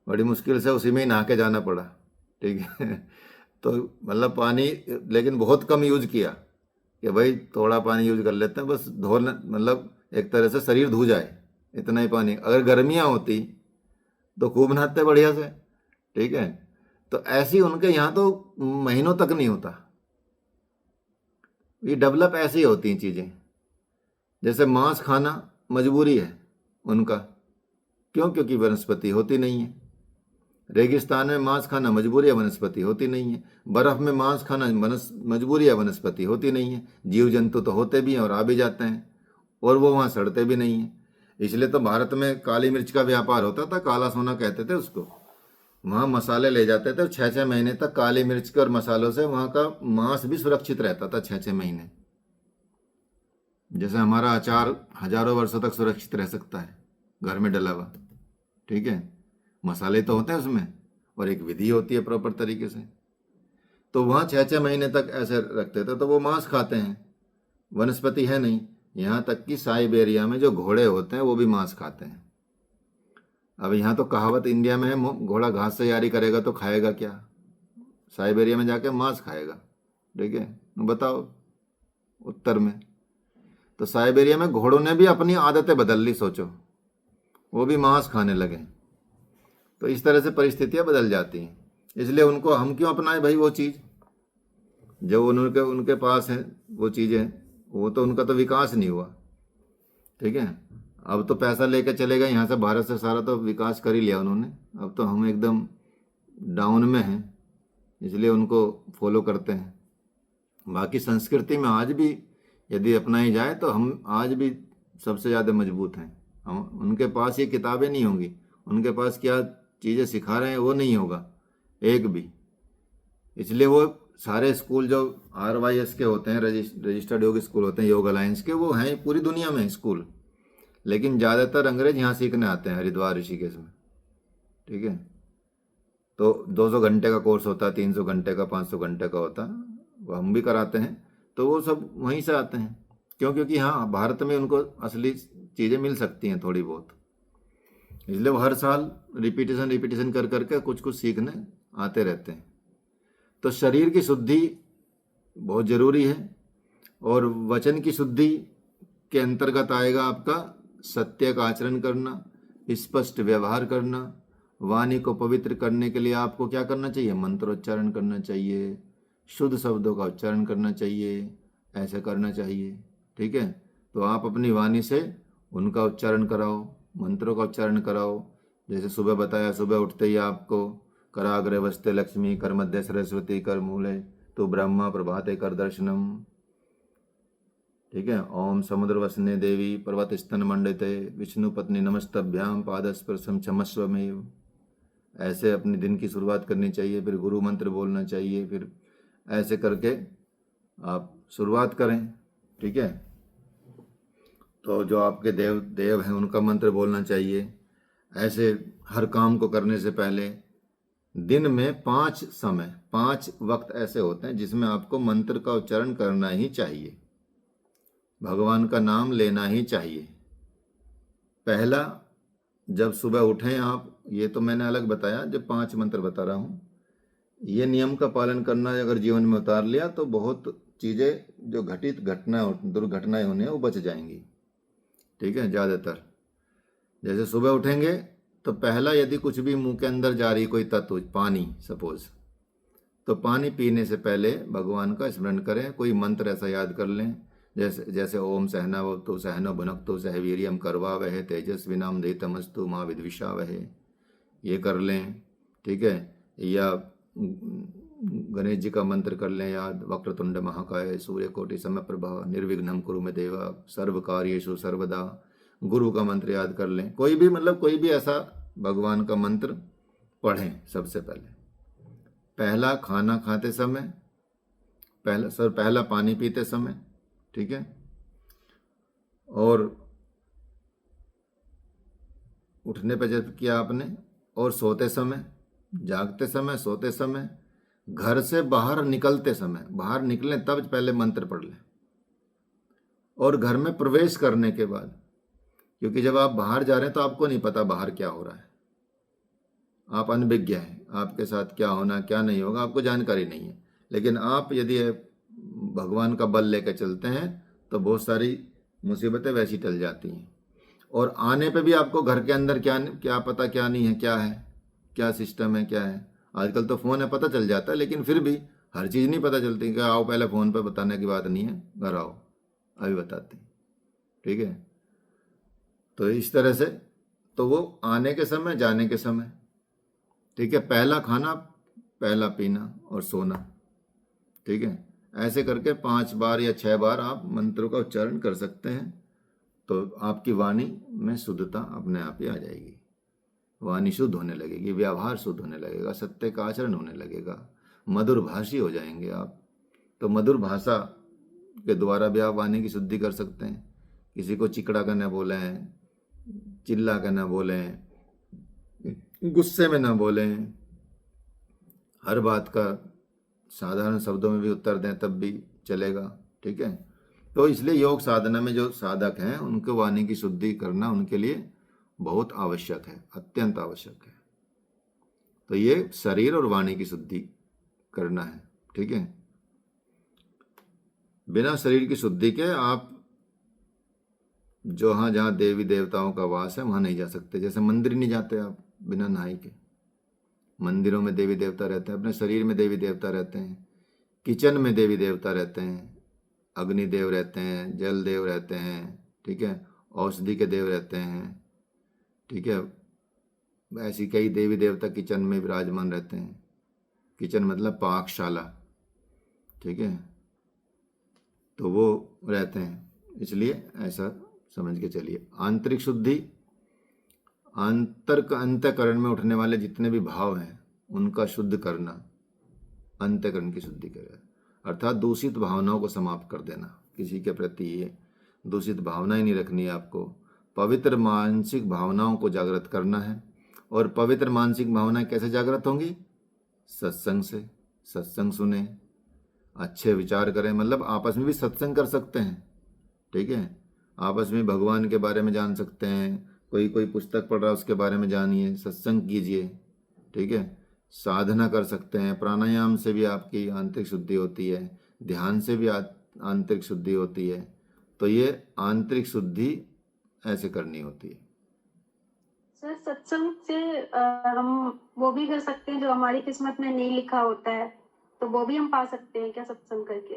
[SPEAKER 1] बड़ी मुश्किल से उसी में ही नहा के जाना पड़ा। ठीक है तो मतलब पानी लेकिन बहुत कम यूज किया कि भाई थोड़ा पानी यूज कर लेते हैं, बस धो, मतलब एक तरह से शरीर धो जाए, इतना ही पानी। अगर गर्मियाँ होती तो खूब नहाते बढ़िया से। ठीक है, तो ऐसी उनके यहाँ तो महीनों तक नहीं होता, ये डेवलप ऐसी होती हैं चीज़ें। जैसे मांस खाना मजबूरी है उनका, क्यों? क्योंकि वनस्पति होती नहीं है। रेगिस्तान में मांस खाना मजबूरी है, वनस्पति होती नहीं है। बर्फ़ में मांस खाना मजबूरी है, वनस्पति होती नहीं है। जीव जंतु तो होते भी हैं और आ भी जाते हैं, और वो वहाँ सड़ते भी नहीं हैं। इसलिए तो भारत में काली मिर्च का व्यापार होता था, काला सोना कहते थे उसको। वहाँ मसाले ले जाते थे, 6-6 महीने तक काली मिर्च के और मसालों से वहाँ का मांस भी सुरक्षित रहता था 6-6 महीने। जैसे हमारा अचार हजारों वर्षों तक सुरक्षित रह सकता है घर में डला हुआ। ठीक है, मसाले तो होते हैं उसमें, और एक विधि होती है प्रॉपर तरीके से। तो वहाँ 6-6 महीने तक ऐसे रखते थे, तो वो मांस खाते हैं, वनस्पति है नहीं। यहाँ तक कि साइबेरिया में जो घोड़े होते हैं वो भी मांस खाते हैं। अब यहाँ तो कहावत इंडिया में है, घोड़ा घास से यारी करेगा तो खाएगा क्या, साइबेरिया में जाके मांस खाएगा, ठीक है। बताओ उत्तर में। तो साइबेरिया में घोड़ों ने भी अपनी आदतें बदल ली, सोचो, वो भी मांस खाने लगे। तो इस तरह से परिस्थितियां बदल जाती हैं। इसलिए उनको हम क्यों अपनाएं भाई वो चीज़ जो उनके पास है, वो चीज़ें, वो तो उनका तो विकास नहीं हुआ, ठीक है। अब तो पैसा लेके चले गए यहाँ से, भारत से सारा तो विकास कर ही लिया उन्होंने। अब तो हम एकदम डाउन में हैं, इसलिए उनको फॉलो करते हैं। बाकी संस्कृति में आज भी यदि अपनाई जाए तो हम आज भी सबसे ज़्यादा मजबूत हैं। हम, उनके पास ये किताबें नहीं होंगी, उनके पास क्या चीज़ें सिखा रहे हैं वो नहीं होगा एक भी। इसलिए वो सारे स्कूल जो RYS के होते हैं, रजिस्टर्ड योग स्कूल होते हैं, योग अलायंस के, वो हैं पूरी दुनिया में स्कूल, लेकिन ज़्यादातर अंग्रेज यहाँ सीखने आते हैं, हरिद्वार ऋषिकेश में, ठीक है। तो 200 घंटे का कोर्स होता है, 300 घंटे का, 500 घंटे का होता है, वो हम भी कराते हैं। तो वो सब वहीं से आते हैं, क्यों? क्योंकि हाँ, भारत में उनको असली चीज़ें मिल सकती हैं थोड़ी बहुत, इसलिए वो हर साल रिपीटेशन कर करके कुछ कुछ सीखने आते रहते हैं। तो शरीर की शुद्धि बहुत ज़रूरी है, और वचन की शुद्धि के अंतर्गत आएगा आपका सत्य का आचरण करना, स्पष्ट व्यवहार करना। वाणी को पवित्र करने के लिए आपको क्या करना चाहिए? मंत्रोच्चारण करना चाहिए, शुद्ध शब्दों का उच्चारण करना चाहिए, ऐसे करना चाहिए, ठीक है। तो आप अपनी वाणी से उनका उच्चारण कराओ, मंत्रों का उच्चारण कराओ। जैसे सुबह बताया, सुबह उठते ही आपको कराग्रे वस्ते लक्ष्मी, कर मध्य सरस्वती, कर मूले तो ब्रह्मा, प्रभाते कर दर्शनम, ठीक है। ओम समुद्र वसने देवी, पर्वत स्तन मंडिते, विष्णु पत्नी नमस्तभ्याम, पादस्पर्शम क्षमस्वमेव। ऐसे अपने दिन की शुरुआत करनी चाहिए। फिर गुरु मंत्र बोलना चाहिए, फिर ऐसे करके आप शुरुआत करें, ठीक है। तो जो आपके देव हैं उनका मंत्र बोलना चाहिए। ऐसे हर काम को करने से पहले दिन में 5 वक्त ऐसे होते हैं जिसमें आपको मंत्र का उच्चारण करना ही चाहिए, भगवान का नाम लेना ही चाहिए। पहला, जब सुबह उठें आप, ये तो मैंने अलग बताया, जब 5 मंत्र बता रहा हूँ, ये नियम का पालन करना अगर जीवन में उतार लिया तो बहुत चीज़ें जो दुर्घटनाएं होने वो बच जाएंगी, ठीक है। ज़्यादातर जैसे सुबह उठेंगे तो पहला, यदि कुछ भी मुंह के अंदर जा रही कोई तत्व, पानी सपोज, तो पानी पीने से पहले भगवान का स्मरण करें, कोई मंत्र ऐसा याद कर लें, जैसे ओम सहनावतु सहनो भुनक्तु सह वीर्यम करवावहै तेजस्विनामधीतमस्तु मा विद्विषावहै, ये कर लें, ठीक है। या गणेश जी का मंत्र कर लें याद, वक्रतुंड महाकाय सूर्यकोटि समप्रभा निर्विघ्नं कुरु मे देव सर्वकार्येषु सर्वदा। गुरु का मंत्र याद कर लें, कोई भी, मतलब कोई भी ऐसा भगवान का मंत्र पढ़ें सबसे पहला खाना खाते समय, पहला पानी पीते समय, ठीक है। और उठने पे जब किया आपने, और सोते समय, जागते समय, सोते समय, घर से बाहर निकलते समय, बाहर निकलें तब पहले मंत्र पढ़ लें, और घर में प्रवेश करने के बाद, क्योंकि जब आप बाहर जा रहे हैं तो आपको नहीं पता बाहर क्या हो रहा है, आप अनभिज्ञ हैं, आपके साथ क्या होना क्या नहीं होगा आपको जानकारी नहीं है। लेकिन आप यदि भगवान का बल लेकर चलते हैं तो बहुत सारी मुसीबतें वैसी टल जाती हैं। और आने पे भी आपको घर के अंदर क्या पता क्या नहीं है, क्या सिस्टम है, क्या है। आजकल तो फ़ोन है, पता चल जाता है, लेकिन फिर भी हर चीज़ नहीं पता चलती कि आओ पहले फ़ोन पे बताने की बात नहीं है, घर आओ अभी बताते हैं, ठीक है। तो इस तरह से, तो वो आने के समय, जाने के समय, ठीक है, पहला खाना, पहला पीना और सोना, ठीक है। ऐसे करके 5 बार या 6 बार आप मंत्रों का उच्चारण कर सकते हैं, तो आपकी वाणी में शुद्धता अपने आप ही आ जाएगी, वाणी शुद्ध होने लगेगी, व्यवहार शुद्ध होने लगेगा, सत्य का आचरण होने लगेगा, मधुर भाषी हो जाएंगे आप। तो मधुर भाषा के द्वारा भी आप वाणी की शुद्धि कर सकते हैं। किसी को चिकड़ा कर न बोलें, चिल्ला कर न बोलें, गुस्से में न बोलें, हर बात का साधारण शब्दों में भी उत्तर दें तब भी चलेगा, ठीक है। तो इसलिए योग साधना में जो साधक हैं उनको वाणी की शुद्धि करना उनके लिए बहुत आवश्यक है, अत्यंत आवश्यक है। तो ये शरीर और वाणी की शुद्धि करना है। ठीक है, बिना शरीर की शुद्धि के आप जहाँ देवी देवताओं का वास है वहाँ नहीं जा सकते। जैसे मंदिर नहीं जाते आप बिना नहाए के, मंदिरों में देवी देवता रहते हैं, अपने शरीर में देवी देवता रहते हैं, किचन में देवी देवता रहते हैं, अग्निदेव रहते हैं, जल देव रहते हैं, ठीक है, औषधि के देव रहते हैं, ठीक है, ऐसी कई देवी देवता किचन में विराजमान रहते हैं। किचन मतलब पाकशाला, ठीक है, तो वो रहते हैं, इसलिए ऐसा समझ के चलिए। आंतरिक शुद्धि, अंतःकरण में उठने वाले जितने भी भाव हैं उनका शुद्ध करना, अंतःकरण की शुद्धि करेगा, अर्थात दूषित भावनाओं को समाप्त कर देना। किसी के प्रति ये दूषित भावना ही नहीं रखनी है आपको। पवित्र मानसिक भावनाओं को जागृत करना है। और पवित्र मानसिक भावनाएं कैसे जागृत होंगी? सत्संग से। सत्संग सुने, अच्छे विचार करें, मतलब आपस में भी सत्संग कर सकते हैं। ठीक है, आपस में भगवान के बारे में जान सकते हैं। कोई पुस्तक पढ़ रहा है उसके बारे में जानिए, सत्संग कीजिए। ठीक है, साधना कर सकते हैं, प्राणायाम से भी आपकी आंतरिक शुद्धि होती है, ध्यान से भी आंतरिक शुद्धि होती है। तो ये आंतरिक शुद्धि ऐसे करनी होती है।
[SPEAKER 3] सर सत्संग से हम वो भी कर सकते हैं जो हमारी किस्मत में नहीं लिखा होता है, तो वो भी हम पा सकते हैं क्या सत्संग करके?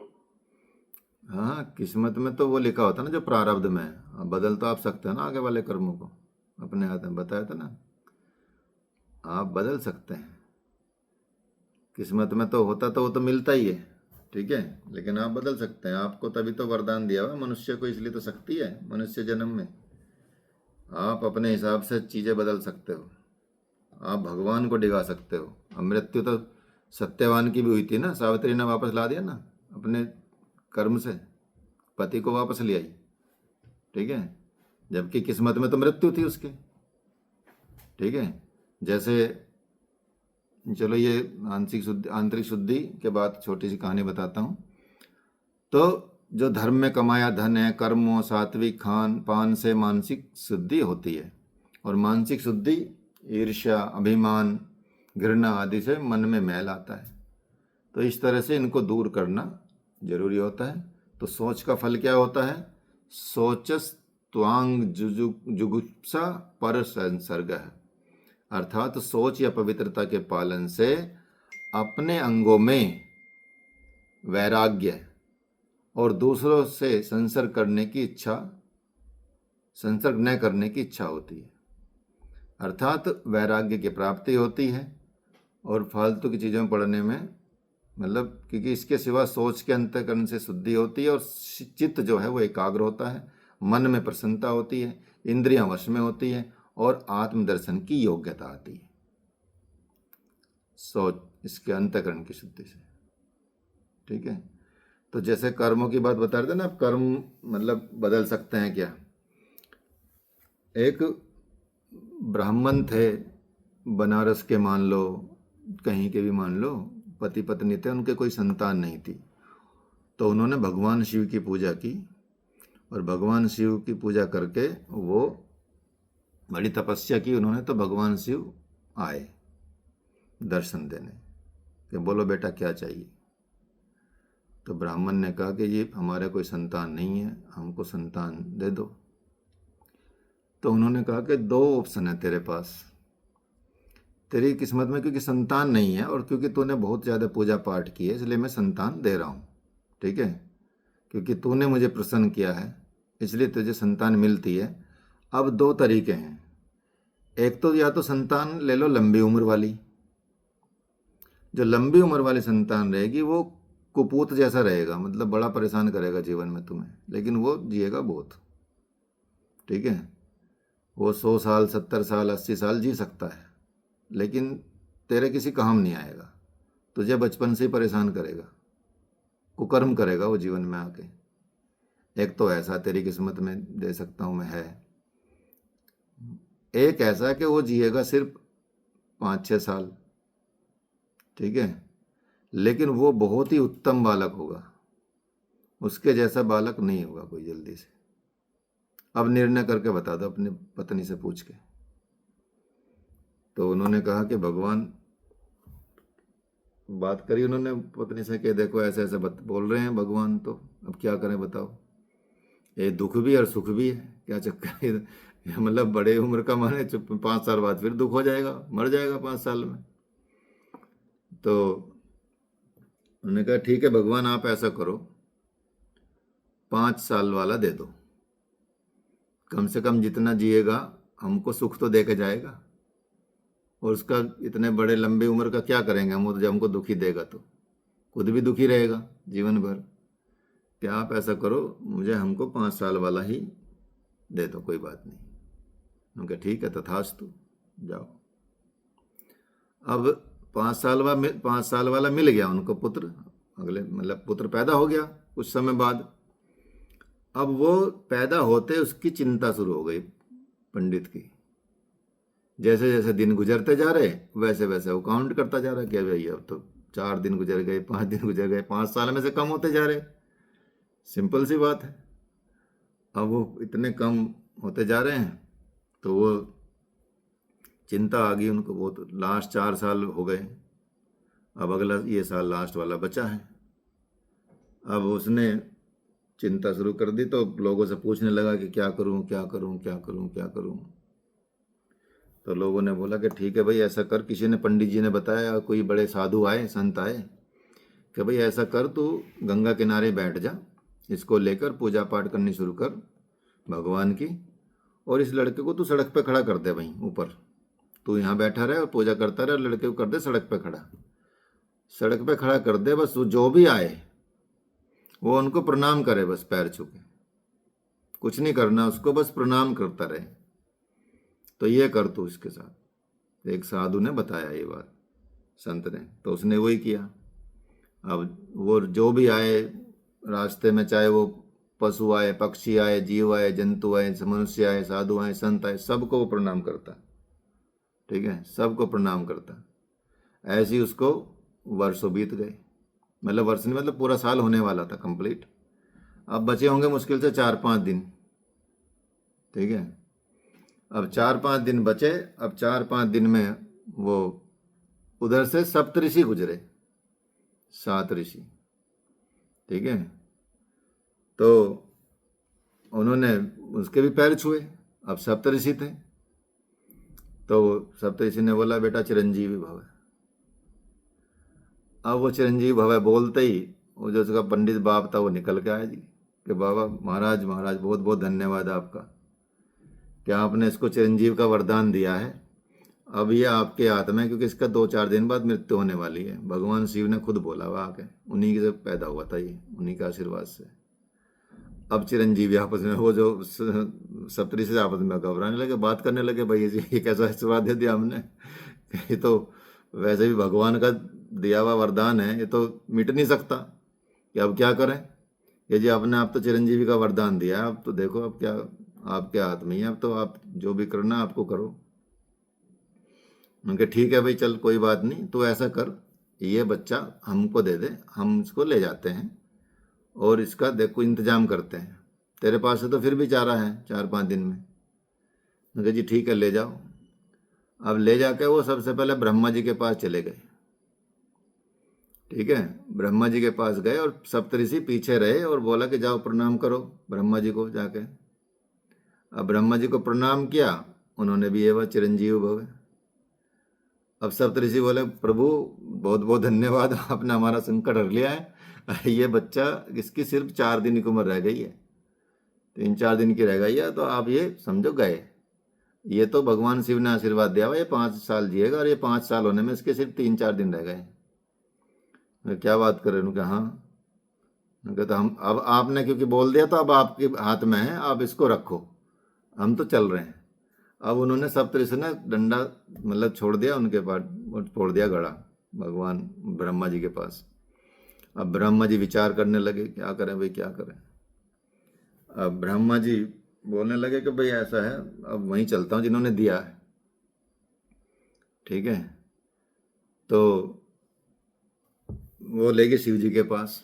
[SPEAKER 1] हाँ, किस्मत में तो वो लिखा होता है ना जो प्रारब्ध में है। अब बदल तो आप सकते हैं ना आगे वाले कर्मों को, अपने हाथ में, बताया था ना, आप बदल सकते हैं। किस्मत में तो होता तो वो तो मिलता ही है, ठीक है, लेकिन आप बदल सकते हैं। आपको तभी तो वरदान दिया हुआ मनुष्य को, इसलिए तो शक्ति है मनुष्य जन्म में। आप अपने हिसाब से चीज़ें बदल सकते हो, आप भगवान को डिगा सकते हो। अब मृत्यु तो सत्यवान की भी हुई थी ना, सावित्री ने वापस ला दिया ना अपने कर्म से, पति को वापस ले आई। ठीक है, जबकि किस्मत में तो मृत्यु थी उसके। ठीक है, जैसे चलो ये आंतरिक शुद्धि के बाद छोटी सी कहानी बताता हूँ। तो जो धर्म में कमाया धन है, कर्मों, सात्विक खान पान से मानसिक शुद्धि होती है। और मानसिक शुद्धि ईर्ष्या, अभिमान, घृणा आदि से मन में मैल आता है। तो इस तरह से इनको दूर करना जरूरी होता है। तो सोच का फल क्या होता है? सोचस त्वांग जुगुप्सा पर संसर्ग है, अर्थात सोच या पवित्रता के पालन से अपने अंगों में वैराग्य और दूसरों से संसर्ग न करने की इच्छा होती है, अर्थात वैराग्य की प्राप्ति होती है। और फालतू की चीज़ों में पढ़ने में मतलब, क्योंकि इसके सिवा सोच के अंतःकरण से शुद्धि होती है और चित्त जो है वो एकाग्र होता है, मन में प्रसन्नता होती है, इंद्रियां वश में होती है और आत्मदर्शन की योग्यता आती है। सोच इसके अंतःकरण की शुद्धि से। ठीक है, तो जैसे कर्मों की बात बता रहे थे ना, आप कर्म मतलब बदल सकते हैं क्या? एक ब्राह्मण थे बनारस के, मान लो कहीं के भी मान लो, पति पत्नी थे, उनके कोई संतान नहीं थी। तो उन्होंने भगवान शिव की पूजा की और भगवान शिव की पूजा करके वो बड़ी तपस्या की उन्होंने। तो भगवान शिव आए दर्शन देने कि बोलो बेटा क्या चाहिए। तो ब्राह्मण ने कहा कि ये हमारे कोई संतान नहीं है, हमको संतान दे दो। तो उन्होंने कहा कि दो ऑप्शन है तेरे पास, तेरी किस्मत में क्योंकि संतान नहीं है और क्योंकि तूने बहुत ज़्यादा पूजा पाठ की है, इसलिए मैं संतान दे रहा हूँ। ठीक है, क्योंकि तूने मुझे प्रसन्न किया है इसलिए तुझे संतान मिलती है। अब दो तरीके हैं, एक तो या तो संतान ले लो लंबी उम्र वाली, जो लंबी उम्र वाली संतान रहेगी वो कुपूत जैसा रहेगा, मतलब बड़ा परेशान करेगा जीवन में तुम्हें, लेकिन वो जिएगा बहुत। ठीक है, वो 100 साल 70 साल 80 साल जी सकता है, लेकिन तेरे किसी काम नहीं आएगा, तुझे बचपन से ही परेशान करेगा, कुकर्म करेगा वो जीवन में आके। एक तो ऐसा तेरी किस्मत में दे सकता हूँ मैं है। एक ऐसा कि वो जिएगा सिर्फ 5-6 साल। ठीक है, लेकिन वो बहुत ही उत्तम बालक होगा, उसके जैसा बालक नहीं होगा कोई जल्दी से। अब निर्णय करके बता दो अपनी पत्नी से पूछ के। तो उन्होंने कहा कि भगवान बात करी उन्होंने पत्नी से कि देखो ऐसे ऐसे बोल रहे हैं भगवान, तो अब क्या करें बताओ, ये दुख भी और सुख भी है, क्या चक्कर है ये मतलब बड़े उम्र का माने 5 साल बाद फिर दुख हो जाएगा, मर जाएगा 5 साल में। तो उन्होंने कहा ठीक है भगवान आप ऐसा करो, 5 साल वाला दे दो, कम से कम जितना जिएगा हमको सुख तो दे के जाएगा, और उसका इतने बड़े लंबे उम्र का क्या करेंगे हम, वो तो जब हमको दुखी देगा तो खुद भी दुखी रहेगा जीवन भर। क्या आप ऐसा करो मुझे हमको 5 साल वाला ही दे दो, कोई बात नहीं। उनका ठीक है तथास्तु, जाओ। अब 5 साल वाला मिल गया उनको पुत्र, अगले मतलब पुत्र पैदा हो गया कुछ समय बाद। अब वो पैदा होते उसकी चिंता शुरू हो गई पंडित की, जैसे जैसे दिन गुजरते जा रहे वैसे वैसे वो काउंट करता जा रहा कि भाई अब तो 4 दिन गुजर गए, 5 दिन गुजर गए, 5 साल में से कम होते जा रहे, सिंपल सी बात है। अब वो इतने कम होते जा रहे हैं तो वो चिंता आ गई उनको, वो तो लास्ट 4 साल हो गए, अब अगला ये साल लास्ट वाला बचा है। अब उसने चिंता शुरू कर दी, तो लोगों से पूछने लगा कि क्या करूं क्या करूं क्या करूं क्या करूं। तो लोगों ने बोला कि ठीक है भाई ऐसा कर, किसी ने पंडित जी ने बताया, कोई बड़े साधु आए, संत आए कि भाई ऐसा कर, तू गंगा किनारे बैठ जा, इसको लेकर पूजा पाठ करनी शुरू कर भगवान की, और इस लड़के को तू सड़क पे खड़ा कर दे वहीं ऊपर, तू यहाँ बैठा रहे और पूजा करता रहे, और लड़के को कर दे सड़क पे खड़ा, सड़क पे खड़ा कर दे, बस जो भी आए वो उनको प्रणाम करे, बस पैर छू के, कुछ नहीं करना उसको, बस प्रणाम करता रहे। तो ये कर तू इसके साथ। एक साधु ने बताया ये बात संत ने, तो उसने वही किया। अब वो जो भी आए रास्ते में, चाहे वो पशु आए, पक्षी आए, जीव आए, जंतु आए, मनुष्य आए, साधु आए, संत आए, सबको वो प्रणाम करता, ठीक है, सबको प्रणाम करता। ऐसे ही उसको वर्षों बीत गए, मतलब वर्ष नहीं, मतलब पूरा साल होने वाला था कंप्लीट, अब बचे होंगे मुश्किल से 4-5 दिन, ठीक है। अब 4-5 दिन बचे। अब 4-5 दिन में वो उधर से सप्तऋषि गुजरे, 7 ऋषि, ठीक है। तो उन्होंने उसके भी पैर छुए, अब सप्तऋषि थे, तो सप्तऋषि ने बोला बेटा चिरंजीवी भव। अब वो चिरंजीवी भव बोलते ही वो जो उसका पंडित बाप था वो निकल के आया जी कि बाबा महाराज महाराज बहुत बहुत धन्यवाद आपका, कि आपने इसको चिरंजीव का वरदान दिया है। अब ये आपके हाथ में है, क्योंकि इसका 2-4 दिन बाद मृत्यु होने वाली है। भगवान शिव ने खुद बोला हुआ आके, उन्हीं से पैदा हुआ था ये, उन्हीं के आशीर्वाद से। अब चिरंजीवी आपस में, वो जो सप्तऋषि से आपस में घबराने लगे, बात करने लगे, भाई ये कैसा आशीर्वाद दे दिया हमने, ये तो वैसे भी भगवान का दिया हुआ वरदान है, ये तो मिट नहीं सकता, कि अब क्या करें, ये जी आपने आप तो चिरंजीवी का वरदान दिया है, अब तो देखो अब क्या आपके हाथ में ही है, अब तो आप जो भी करना आपको करो। उनके ठीक है भाई चल कोई बात नहीं, तो ऐसा कर ये बच्चा हमको दे दे, हम इसको ले जाते हैं और इसका देखो इंतजाम करते हैं, तेरे पास से तो फिर भी चारा है 4-5 दिन में। उनके जी ठीक है ले जाओ। अब ले जाके वो सबसे पहले ब्रह्मा जी के पास चले गए, ठीक है, ब्रह्मा जी के पास गए और सप्तऋषि पीछे रहे और बोला कि जाओ प्रणाम करो ब्रह्मा जी को जाके। अब ब्रह्मा जी को प्रणाम किया, उन्होंने भी ये वह चिरंजीव भव। अब सप्तऋषि बोले प्रभु बहुत बहुत धन्यवाद, आपने हमारा संकट हर लिया है, ये बच्चा इसकी सिर्फ 4 दिन की उम्र रह गई है, 3-4 दिन की रह गई है, तो आप ये समझो गए, ये तो भगवान शिव ने आशीर्वाद दिया हुआ ये 5 साल जिएगा, और ये 5 साल होने में इसके सिर्फ 3-4 दिन रह गए। क्या बात कर रहे हैं? उनका हाँ, उनका तो हम अब आपने क्योंकि बोल दिया तो अब आपके हाथ में है, आप इसको रखो, हम तो चल रहे हैं। अब उन्होंने सप्तऋषि ने डंडा मतलब छोड़ दिया उनके पास, छोड़ दिया घड़ा भगवान ब्रह्मा जी के पास। अब ब्रह्मा जी विचार करने लगे क्या करें भाई क्या करें। अब ब्रह्मा जी बोलने लगे कि भाई ऐसा है, अब वहीं चलता हूँ जिन्होंने दिया है, ठीक है। तो वो ले गए शिव जी के पास।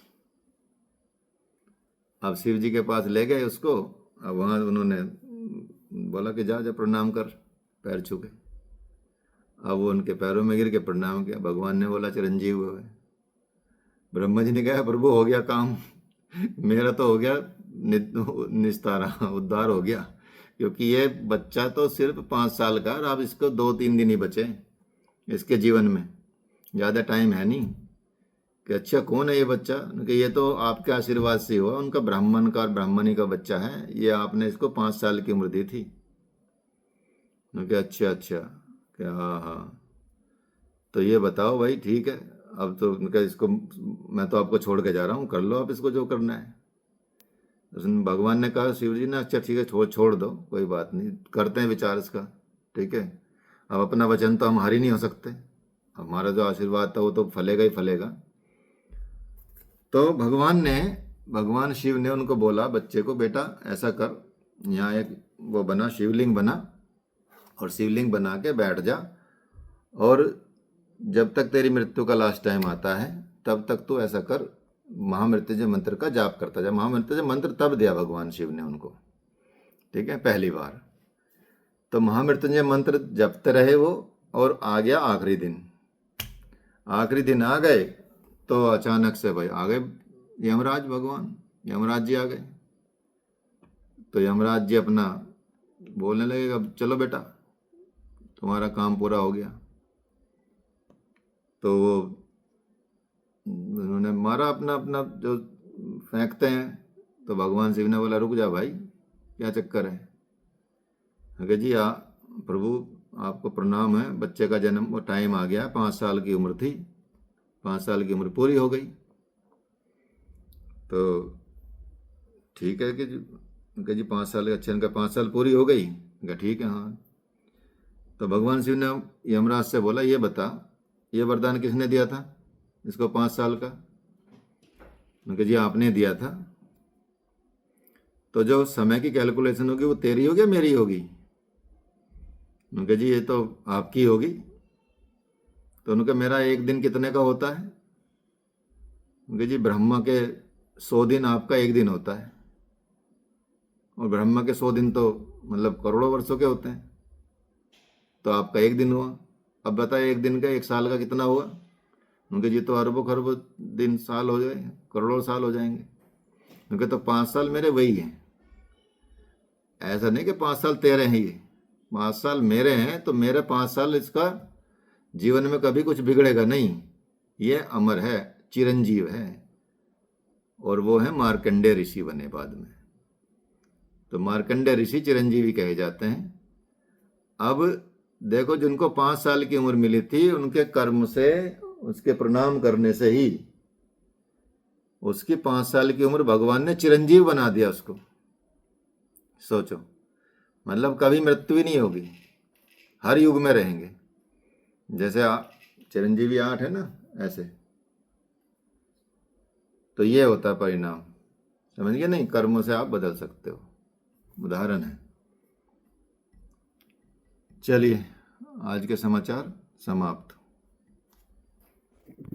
[SPEAKER 1] अब शिव जी के पास ले गए उसको। अब वहाँ उन्होंने बोला कि जा जा प्रणाम कर, पैर छू के। अब वो उनके पैरों में गिर के प्रणाम किया। भगवान ने बोला चिरंजीव है, ब्रह्मा जी ने कहा प्रभु हो गया काम, मेरा तो हो गया निस्तारा, उद्धार हो गया, क्योंकि ये बच्चा तो सिर्फ 5 साल का, और अब इसको 2-3 दिन ही बचे इसके जीवन में, ज़्यादा टाइम है नहीं। कि अच्छा कौन है ये बच्चा? कि ये तो आपके आशीर्वाद से हुआ, उनका ब्राह्मण का और ब्राह्मणी का बच्चा है, ये आपने इसको 5 साल की उम्र दी थी। कि अच्छा अच्छा, क्या हाँ हाँ, तो ये बताओ भाई, ठीक है, अब तो उनका इसको मैं तो आपको छोड़ के जा रहा हूँ, कर लो आप इसको जो करना है। उसने भगवान ने कहा, शिव जी ने, अच्छा ठीक है छोड़ दो, कोई बात नहीं, करते हैं विचार इसका, ठीक है। अब अपना वचन तो हम हारी नहीं हो सकते, हमारा जो आशीर्वाद था वो तो फलेगा ही फलेगा। तो भगवान शिव ने उनको बोला, बच्चे को, बेटा ऐसा कर, यहाँ एक वो बना, शिवलिंग बना, और शिवलिंग बना के बैठ जा, और जब तक तेरी मृत्यु का लास्ट टाइम आता है तब तक तू ऐसा कर, महामृत्युंजय मंत्र का जाप करता जा। महामृत्युंजय मंत्र तब दिया भगवान शिव ने उनको, ठीक है, पहली बार। तो महामृत्युंजय मंत्र जपते रहे वो, और आ गया आखिरी दिन आ गए, तो अचानक से भाई आ गए यमराज, भगवान यमराज जी आ गए। तो यमराज जी अपना बोलने लगे, अब चलो बेटा तुम्हारा काम पूरा हो गया। तो वो उन्होंने मारा अपना अपना जो फेंकते हैं। तो भगवान शिव ने बोला, रुक जा भाई, क्या चक्कर है? अगे जी प्रभु आपको प्रणाम है, बच्चे का जन्म वो टाइम आ गया, 5 साल की उम्र थी, 5 साल की उम्र पूरी हो गई। तो ठीक है कि जी 5 साल, अच्छा इनका 5 साल पूरी हो गई, ठीक है हाँ। तो भगवान शिव ने यमराज से बोला, ये बता, ये वरदान किसने दिया था इसको 5 साल का? उनके जी आपने दिया था। तो जो समय की कैलकुलेशन होगी वो तेरी होगी या मेरी होगी? उनके जी ये तो आपकी होगी। तो उनका मेरा एक दिन कितने का होता है? उनके जी ब्रह्मा के 100 दिन आपका एक दिन होता है, और ब्रह्मा के 100 दिन तो मतलब करोड़ों वर्षों के होते हैं। तो आपका एक दिन हुआ, अब बताए एक दिन का 1 साल का कितना हुआ? उनके जी तो अरबों खरबों दिन साल हो जाए, करोड़ों साल हो जाएंगे। उनके तो 5 साल मेरे वही हैं। ऐसा नहीं कि 5 साल तेरे हैं, ये 5 साल मेरे हैं, तो मेरे 5 साल इसका जीवन में कभी कुछ बिगड़ेगा नहीं, ये अमर है, चिरंजीव है। और वो है मार्कंडेय ऋषि बने बाद में। तो मार्कंडेय ऋषि चिरंजीवी कहे जाते हैं। अब देखो, जिनको 5 साल की उम्र मिली थी, उनके कर्म से, उसके प्रणाम करने से ही उसकी 5 साल की उम्र भगवान ने चिरंजीव बना दिया उसको। सोचो, मतलब कभी मृत्यु ही नहीं होगी, हर युग में रहेंगे। जैसे चिरंजीवी 8 है ना, ऐसे। तो ये होता है परिणाम, समझ गए नहीं? कर्मों से आप बदल सकते हो, उदाहरण है। चलिए, आज के समाचार समाप्त।